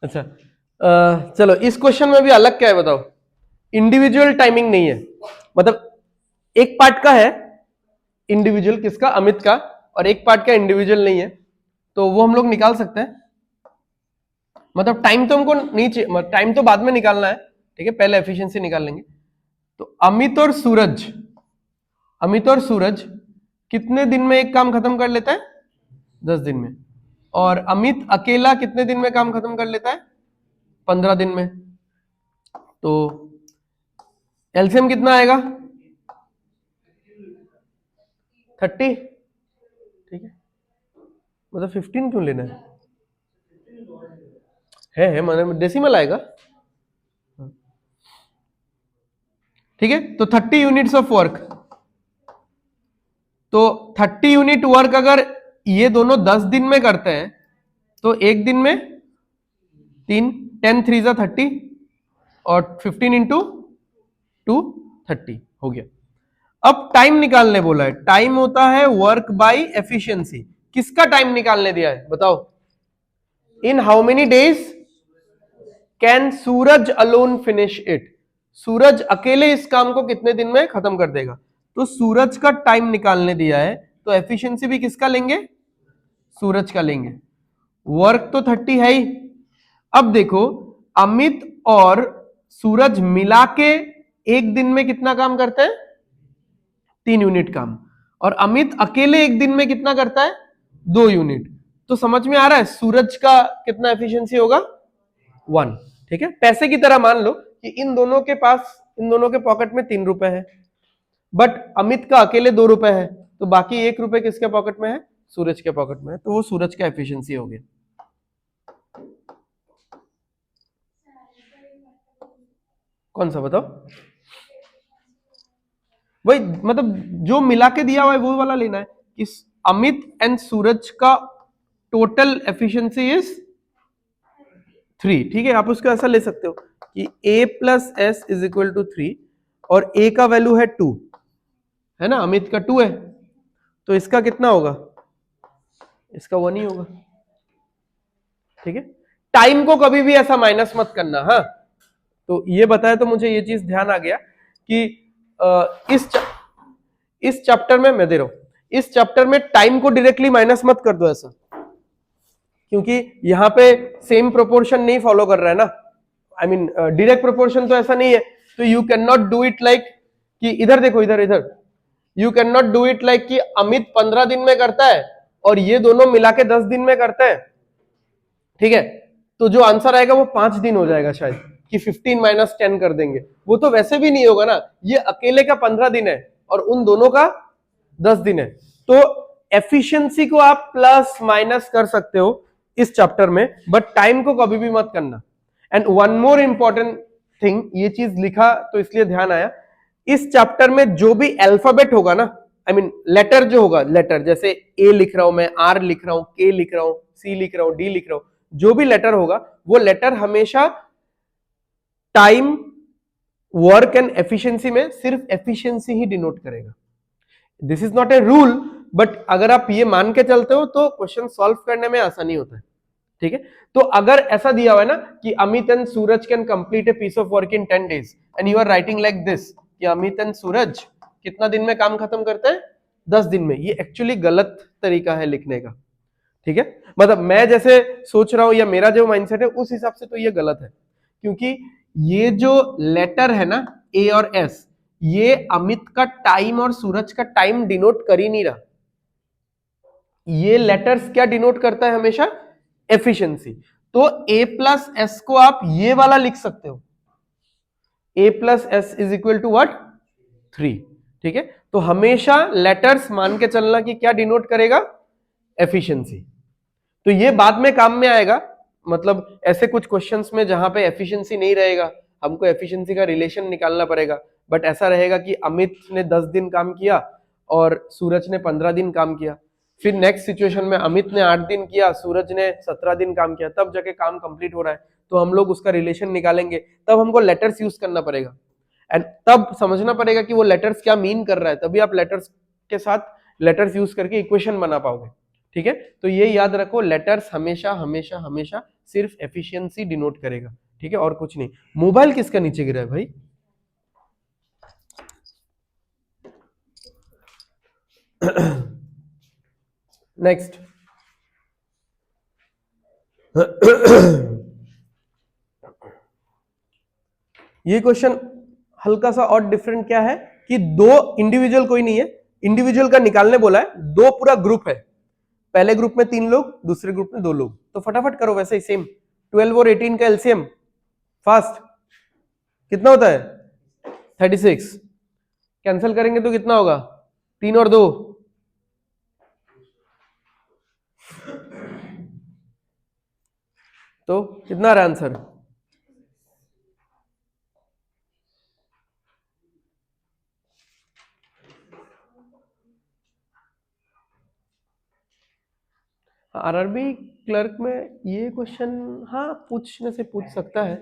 अच्छा चलो इस क्वेश्चन में भी अलग क्या है बताओ, इंडिविजुअल टाइमिंग नहीं है, मतलब एक पार्ट का है, इंडिविजुअल किसका, अमित का, और एक पार्ट का इंडिविजुअल नहीं है, तो वो हम लोग निकाल सकते हैं। मतलब टाइम तो हमको नहीं चाहिए, टाइम तो बाद में निकालना है, ठीक है, पहले एफिशिएंसी निकाल लेंगे। तो अमित और सूरज कितने दिन में एक काम खत्म कर लेता है, 10 दिन में। और अमित अकेला कितने दिन में काम खत्म कर लेता है, 15 दिन में। तो एलसीएम कितना आएगा, 30, ठीक है। मतलब 15 क्यों लेना है मतलब डेसिमल आएगा, ठीक है। तो 30 यूनिट्स ऑफ वर्क, तो 30 यूनिट वर्क अगर ये दोनों 10 दिन में करते हैं तो एक दिन में 3, 10 3 जा 30 और 15 इंटू 2 30 हो गया। अब टाइम निकालने बोला है, टाइम होता है वर्क बाय एफिशिएंसी। किसका टाइम निकालने दिया है बताओ, in how many days can Suraj alone finish it, Suraj अकेले इस काम को कितने दिन में खत्म कर देगा। तो सूरज का टाइम निकालने दिया है, तो एफिशिएंसी भी किसका लेंगे, सूरज का लेंगे। वर्क तो 30 है ही। अब देखो अमित और सूरज मिला के एक दिन में कितना काम करते हैं, 3 यूनिट काम, और अमित अकेले एक दिन में कितना करता है, 2 यूनिट। तो समझ में आ रहा है सूरज का कितना एफिशिएंसी होगा, 1, ठीक है। पैसे की तरह मान लो कि इन दोनों के पास, इन दोनों के पॉकेट में 3 रुपए है, बट अमित का अकेले 2 रुपए है, तो बाकी 1 रुपए किसके पॉकेट में है, सूरज के पॉकेट में है, तो वो सूरज का एफिशिएंसी हो गया। कौन सा बताओ, वही मतलब जो मिला के दिया हुआ है वो वाला लेना है कि अमित एंड सूरज का टोटल एफिशिएंसी इज 3, ठीक है। आप उसको ऐसा ले सकते हो कि a plus S is equal to 3 और a का वैल्यू है 2, है ना, अमित का 2 है, तो इसका कितना होगा, इसका 1 ही होगा, ठीक है। टाइम को कभी भी ऐसा माइनस मत करना, हाँ। तो ये बताया तो मुझे ये चीज ध्यान आ गया कि इस चैप्टर में मैं दे रहा हूं, इस चैप्टर में टाइम को डायरेक्टली माइनस मत कर दो ऐसा, क्योंकि यहां पे सेम प्रोपोर्शन नहीं फॉलो कर रहा है ना, आई मीन डायरेक्ट प्रोपोर्शन तो ऐसा नहीं है, तो you can not do it like कि इधर देखो, इधर you can not do it like कि अमित 15 दिन में करता है और ये दोनों मिला के 10 दिन में करते हैं, ठीक है। तो जो आंसर आएगा वो 5 दिन हो जाएगा शायद, कि 15 माइनस 10 कर देंगे, वो तो वैसे भी नहीं होगा ना, ये अकेले का 15 दिन है और उन दोनों का 10 दिन है। तो एफिशिएंसी को आप प्लस माइनस कर सकते हो इस चैप्टर में, बट टाइम को कभी भी मत करना। And one more important thing, ये चीज लिखा तो इसलिए ध्यान आया, इस चैप्टर में जो भी अल्फाबेट होगा ना, आई मीन लेटर जो होगा, लेटर जैसे ए लिख रहा हूं मैं, आर लिख रहा हूं, के लिख रहा हूं, सी लिख रहा हूं, डी लिख रहा हूं, जो भी लेटर होगा वो लेटर हमेशा टाइम, वर्क एंड एफिशिएंसी में सिर्फ एफिशिएंसी ही डिनोट करेगा। This is not a rule, but अगर आप ये मान के चलते हो तो क्वेश्चन सॉल्व करने में आसानी होता है, ठीक है। तो अगर ऐसा दिया हुआ है ना कि Amit and Suraj can complete a piece of work in 10 days and you are writing like this कि अमित एंड सूरज कितना दिन में काम खत्म करते हैं, 10 दिन में, ये एक्चुअली गलत तरीका है लिखने का, ठीक है। मतलब मैं जैसे सोच रहा हूं या मेरा जो माइंडसेट है उस हिसाब से तो ये गलत है, क्योंकि ये जो लेटर है ना ए और एस, ये अमित का टाइम और सूरज का टाइम डिनोट कर ही नहीं रहा। ये लेटर्स क्या डिनोट करता है हमेशा, एफिशिएंसी। तो a प्लस एस को आप ये वाला लिख सकते हो, a plus S is equal to what, 3, ठीक है। तो हमेशा लेटर्स मान के चलना कि क्या डिनोट करेगा, एफिशिएंसी। तो ये बाद में काम में आएगा, मतलब ऐसे कुछ क्वेश्चंस में जहां पे एफिशिएंसी नहीं रहेगा, हमको एफिशिएंसी का रिलेशन निकालना पड़ेगा, बट ऐसा रहेगा कि अमित ने 10 दिन काम किया और सूरज ने 15 दिन काम किया, फिर नेक्स्ट सिचुएशन में अमित ने 8 दिन किया, सूरज ने 17 दिन काम किया, तब जाके काम कंप्लीट हो रहा है, तो हम लोग उसका रिलेशन निकालेंगे, तब हमको लेटर्स यूज करना पड़ेगा एंड तब समझना पड़ेगा कि वो लेटर्स क्या मीन कर रहा है, तभी आप लेटर्स के साथ लेटर्स यूज करके इक्वेशन बना पाओगे, ठीक है। तो ये याद रखो, लेटर्स हमेशा हमेशा हमेशा सिर्फ एफिशिएंसी डिनोट करेगा, ठीक है, और कुछ नहीं। मोबाइल किसका नीचे गिरा है भाई, नेक्स्ट ये क्वेश्चन हल्का सा और डिफरेंट क्या है कि दो इंडिविजुअल कोई नहीं है, इंडिविजुअल का निकालने बोला है, दो पूरा ग्रुप है, पहले ग्रुप में 3 लोग, दूसरे ग्रुप में 2 लोग, तो फटाफट करो वैसे ही सेम। 12 और 18 का एलसीएम फास्ट कितना होता है 36, कैंसिल करेंगे तो कितना होगा 3 और 2, तो कितना रहा आंसर? आरआरबी क्लर्क में ये क्वेश्चन हाँ पूछने से पूछ सकता है,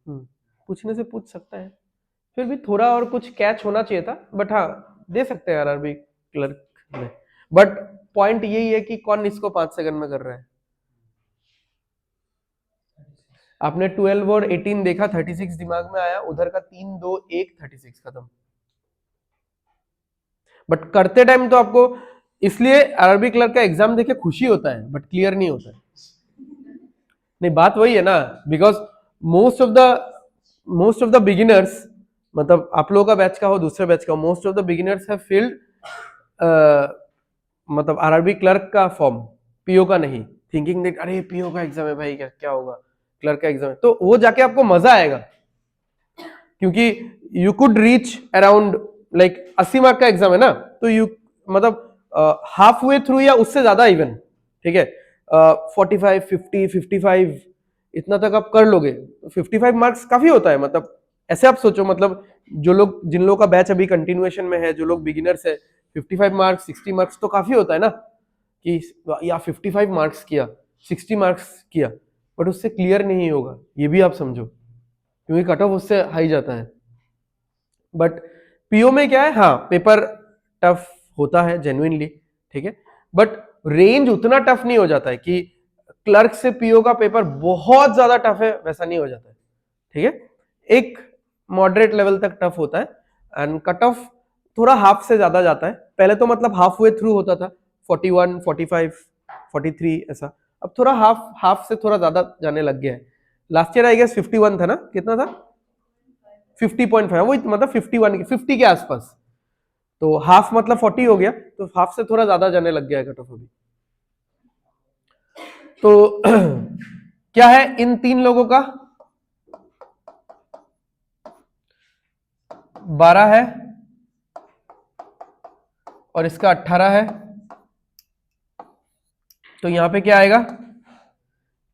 पूछने से पूछ सकता है, फिर भी थोड़ा और कुछ कैच होना चाहिए था, बट हाँ दे सकते हैं आरआरबी क्लर्क में। बट पॉइंट यही है कि कौन इसको 5 सेकंड में कर रहा है। आपने 12 और 18 देखा, 36 दिमाग में आया, उधर का 3 2 1 36 खत्म। बट करते टाइम तो आपको, इसलिए आरआरबी क्लर्क का एग्जाम देके खुशी होता है बट क्लियर नहीं होता है। नहीं बात वही है ना, because most of the beginners, मतलब आप लोगों का बैच का हो दूसरे बैच का हो, most of the beginners have filled मतलब आरआरबी क्लर्क का फॉर्म, पीओ का नहीं, थिंकिंग दैट अरे पीओ का एग्जाम है भाई, क्या क्या होगा, क्लर्क का एग्जाम है, तो वो जाके आपको मजा आएगा, क्योंकि you could reach around like 80 mark का एग्जाम है ना, तो यू मतलब हाफ वे थ्रू या उससे ज्यादा इवन, ठीक है, 45 50 55 इतना तक आप कर लोगे, 55 मार्क्स काफी होता है, मतलब ऐसे आप सोचो, मतलब जो लोग, जिन लोगों का बैच अभी कंटिन्यूएशन में है, जो लोग बिगिनर्स है, 55 मार्क्स 60 मार्क्स तो काफी होता है ना, कि या 55 मार्क्स किया 60 मार्क्स किया, बट उससे क्लियर नहीं होगा, ये भी आप समझो, क्योंकि कट ऑफ उससे हाई जाता है। बट पीओ में क्या है, हाँ पेपर टफ होता है जेन्युइनली, ठीक है, बट रेंज उतना टफ नहीं हो जाता है कि क्लर्क से पीओ का पेपर बहुत ज्यादा टफ है, वैसा नहीं हो जाता है, ठीक है, एक मॉडरेट लेवल तक टफ होता है, एंड कट ऑफ थोड़ा हाफ से ज्यादा जाता है, पहले तो मतलब हाफ वे थ्रू होता था, 41 45 43 ऐसा, अब थोड़ा हाफ हाफ से थोड़ा ज्यादा जाने लग गया है। लास्ट ईयर आई गेस 51 था ना, कितना था 50.5, वो मतलब 51 50 के आसपास, तो हाफ मतलब 40 हो गया, तो हाफ से थोड़ा ज्यादा जाने लग गया है कट ऑफ अभी। तो क्या है इन 3 लोगों का 12 है और इसका 18 है, तो यहां पे क्या आएगा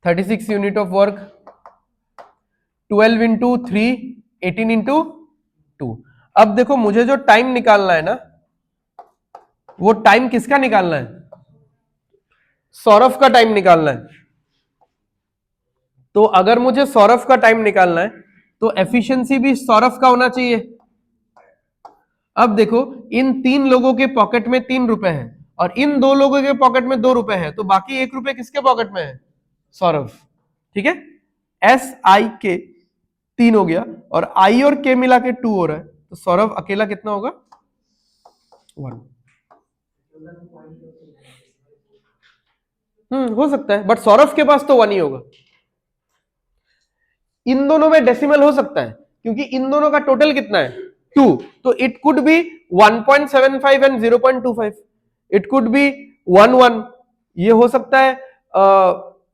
36 unit of work, 12 into 3 18 into 2। अब देखो मुझे जो टाइम निकालना है ना, वो टाइम किसका निकालना है, सौरभ का टाइम निकालना है। तो अगर मुझे सौरभ का टाइम निकालना है तो एफिशिएंसी भी सौरभ का होना चाहिए। अब देखो इन 3 लोगों के पॉकेट में 3 रुपए हैं और इन 2 लोगों के पॉकेट में 2 रुपए है, तो बाकी 1 रुपए किसके पॉकेट में है, सौरभ, ठीक है, एस आई के 3 हो गया और आई और के मिला के 2 हो रहा है, तो सौरभ अकेला कितना होगा 1। हो सकता है, बट सौरभ के पास तो 1 ही होगा। इन दोनों में डेसिमल हो सकता है क्योंकि इन दोनों का टोटल कितना है 2, तो it could be 1.75 and 0.25, it could be 1 ये हो सकता है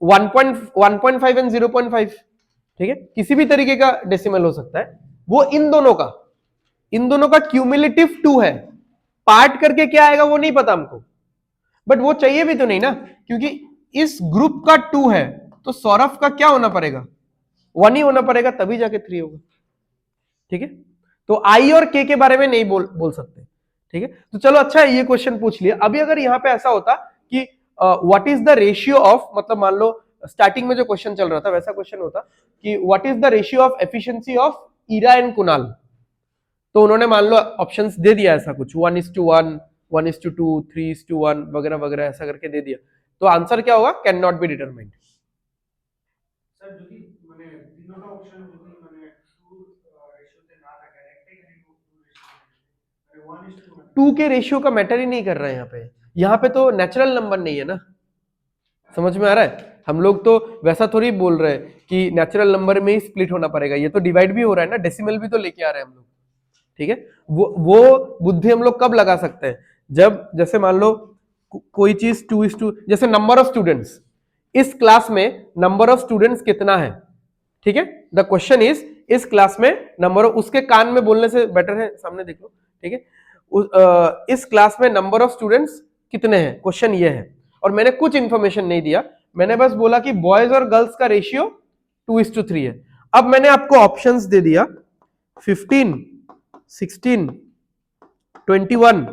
1.5 एंड 0.5, ठीक है, किसी भी तरीके का डेसिमल हो सकता है। वो इन दोनों का क्यूमुलेटिव 2 है, पार्ट करके क्या आएगा वो नहीं पता हमको, बट वो चाहिए भी तो नहीं ना, क्योंकि इस ग्रुप का 2 है, तो सौरभ का क्या होना पड़ेगा 1 ही होना पड़ेगा, तभी जाके 3 होगा, ठीक है, तो आई और के बारे में नहीं बोल सकते, ठीक है, तो चलो अच्छा है ये क्वेश्चन पूछ लिया। अभी अगर यहां पे ऐसा होता कि what is the ratio of, मतलब मान लो स्टार्टिंग में जो क्वेश्चन चल रहा था वैसा क्वेश्चन होता कि what is the ratio of efficiency of Ira and Kunal, तो उन्होंने मान लो ऑप्शंस दे दिया ऐसा कुछ 1:1 1:2 3:1 वगैरह वगैरह ऐसा करके दे दिया, तो आंसर क्या होगा can not be determined.
Sir যদি মানে তিনটা অপশন যদি মানে টু রেশিওতে না থাকে, একটাই খালি টু রেশিও থাকে, মানে
2 के रेशियो का मैटर ही नहीं कर रहा है यहाँ पे तो नेचुरल नंबर नहीं है ना, समझ में आ रहा है? हम लोग तो वैसा थोड़ी बोल रहे हैं कि नेचुरल नंबर में ही स्प्लिट होना पड़ेगा, ये तो डिवाइड भी हो रहा है ना, डेसिमल भी तो लेके आ रहे हैं हम लोग, ठीक है? वो बुद्धि हम लोग कब लगा सकते हैं? जब जैसे मान लो कोई चीज 2:2, जैसे नंबर ऑफ स्टूडेंट्स, इस क्लास में नंबर ऑफ स्टूडेंट्स कितना है, ठीक है? द क्वेश्चन इज इस क्लास में नंबर ऑफ, उसके कान में बोलने से बेटर है सामने देख लो, ठीक है? इस क्लास में नंबर ऑफ स्टूडेंट्स कितने हैं, क्वेश्चन ये है, और मैंने कुछ इंफॉर्मेशन नहीं दिया, मैंने बस बोला कि बॉयज और गर्ल्स का रेशियो 2:3 है। अब मैंने आपको ऑप्शंस दे दिया 15, 16, 21,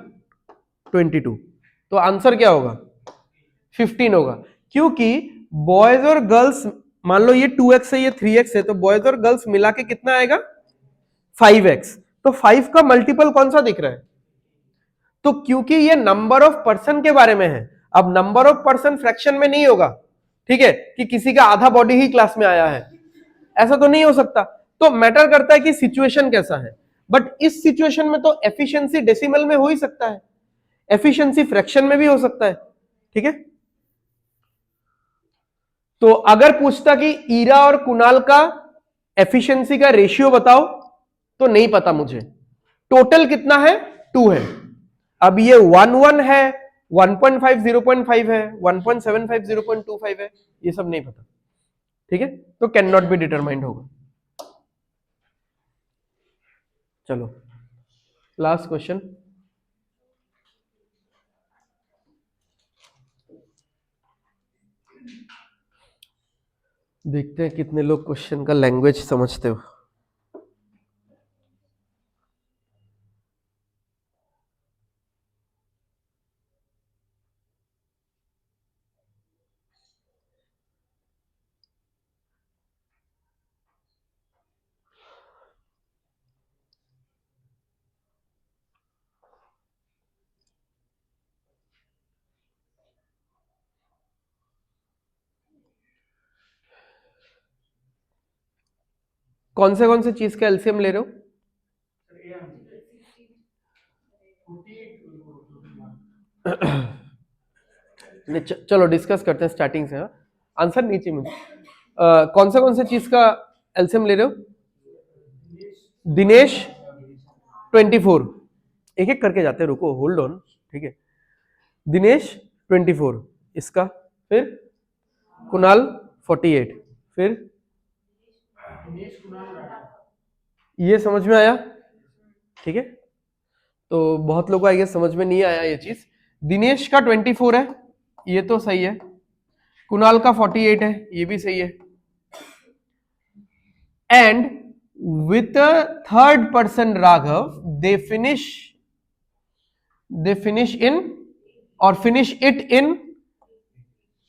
22, तो आंसर क्या होगा? 15 होगा, क्योंकि बॉयज और गर्ल्स, मान लो ये 2x है, ये 3x है, तो बॉयज और गर्ल्स मिला के कितना आएगा? 5x। तो 5 का मल्टीपल कौन सा दिख रहा है? तो क्योंकि ये नंबर ऑफ पर्सन के बारे में है, अब नंबर ऑफ पर्सन फ्रैक्शन में नहीं होगा, ठीक है? कि किसी का आधा बॉडी ही क्लास में आया है, ऐसा तो नहीं हो सकता। तो मैटर करता है कि सिचुएशन कैसा है, बट इस सिचुएशन में तो एफिशिएंसी डेसिमल में हो ही सकता है, एफिशिएंसी फ्रैक्शन में भी हो सकता है, ठीक है? तो अगर पूछता कि ईरा और कुणाल का एफिशिएंसी का रेशियो बताओ, तो नहीं पता मुझे। टोटल कितना है? 2 है। अब ये 1 है, 1.5 0.5 है, 1.75 0.25 है, ये सब नहीं पता, ठीक है? तो कैन नॉट बी डिटरमाइंड होगा। चलो लास्ट क्वेश्चन, देखते हैं कितने लोग क्वेश्चन का लैंग्वेज समझते हो। कौन से चीज का एलसीएम ले रहे हो? चलो डिस्कस करते हैं स्टार्टिंग से। आंसर नीचे मुझे कौन से चीज का एलसीएम ले रहे हो? दिनेश 24, एक एक करके जाते हैं, रुको होल्ड ऑन, ठीक है? दिनेश 24, इसका, फिर कुणाल 48, फिर ये समझ में आया, ठीक है? तो बहुत लोगों को आई गेस समझ में नहीं आया ये चीज। दिनेश का 24 है, ये तो सही है। कुणाल का 48 है, ये भी सही है। And with a third person Raghav, they finish it in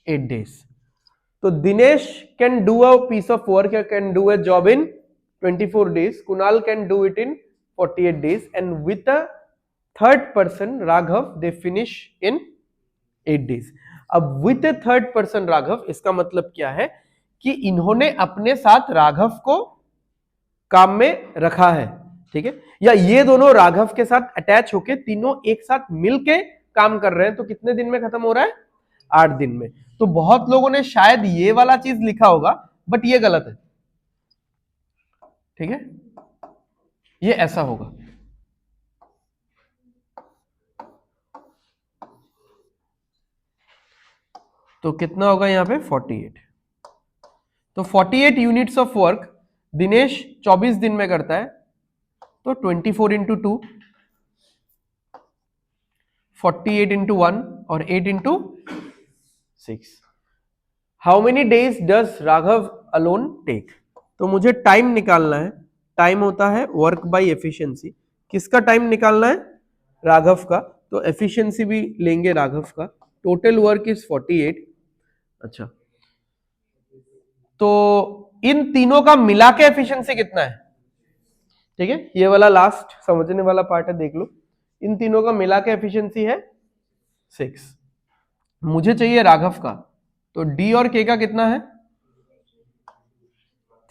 8 days. तो Dinesh can do a piece of work or can do a job in 24 days. Kunal can do it in 48 days, and with a third person Raghav, they finish in 8 days. अब with a third person Raghav, इसका मतलब क्या है कि इन्होंने अपने साथ राघव को काम में रखा है, ठीक है? या ये दोनों राघव के साथ अटैच होके तीनों एक साथ मिलके काम कर रहे हैं, तो कितने दिन में खत्म हो रहा है? 8 दिन में। तो बहुत लोगों ने शायद ये वाला चीज लिखा होगा, बट ये गलत है, ठीक है? ये ऐसा होगा, तो कितना होगा यहाँ पे? 48। तो 48 यूनिट्स ऑफ वर्क दिनेश 24 दिन में करता है, तो 24 इंटू 2, 48 इंटू 1 और 8 into 6। How many days does Raghav alone take? तो मुझे टाइम निकालना है, टाइम होता है वर्क बाय एफिशिएंसी। किसका टाइम निकालना है? राघव का, तो एफिशिएंसी भी लेंगे राघव का। Total work is 48। अच्छा, तो इन तीनों का मिला के एफिशिएंसी कितना है? ठीक है, ये वाला लास्ट समझने वाला पार्ट है, देख लो। इन तीनों का मिला के एफिशिएंसी है 6। मुझे चाहिए राघव का, तो डी और के का कितना है?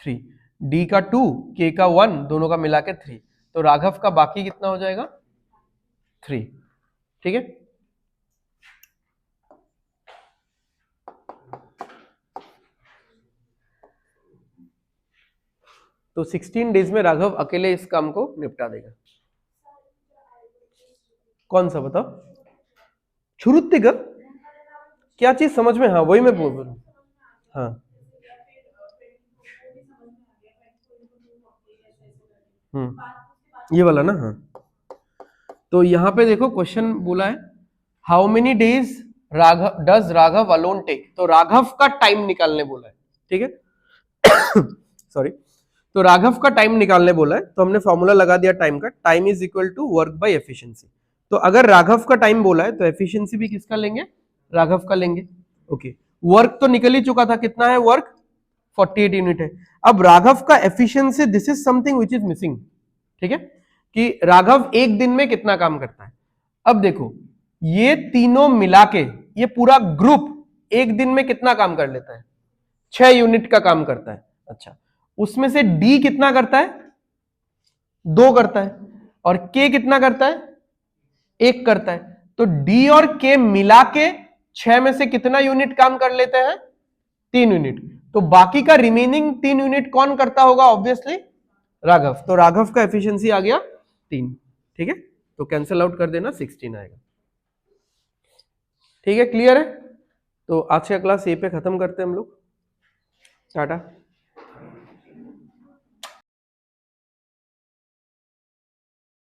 3। डी का 2, के का 1, दोनों का मिला के 3। तो राघव का बाकी कितना हो जाएगा? 3, ठीक है। तो 16 डेज में राघव अकेले इस काम को निपटा देगा। कौन सा बताओ? छुरुत्ती का क्या चीज समझ में? हाँ वही मैं बोल रहा हूँ। हाँ ये वाला ना। हाँ तो यहाँ पे देखो क्वेश्चन बोला है how many days Raghav does Raghav alone take. तो राघव का टाइम निकालने बोला है, ठीक है। सॉरी, तो राघव का टाइम निकालने बोला है, तो हमने फॉर्मूला लगा दिया टाइम का। Time is equal to work by efficiency. तो अगर राघव का टाइम बोला है तो एफिशिएंसी भी किसका लेंगे? राघव का लेंगे। ओके, वर्क तो निकल ही चुका था, कितना है वर्क? 48 यूनिट है। अब राघव का efficiency, this is something which is missing, ठीक है, कि राघव एक दिन में कितना काम करता है। अब देखो ये तीनों मिला के ये पूरा ग्रुप एक दिन में कितना काम कर लेता है? 6 यूनिट का काम करता है। अच्छा, उसमें से डी कितना करता है? 2 करता है। और के कितना करता है? 1 करता है। तो डी और के मिला के 6 में से कितना यूनिट काम कर लेते हैं? 3 यूनिट। तो बाकी का रिमेनिंग 3 यूनिट कौन करता होगा? ऑब्वियसली राघव। तो राघव का एफिशिएंसी आ गया 3, ठीक है। तो कैंसिल आउट कर देना, 16 आएगा, ठीक है। क्लियर है? तो आज का क्लास यहीं पे खत्म करते हैं हम लोग। टाटा।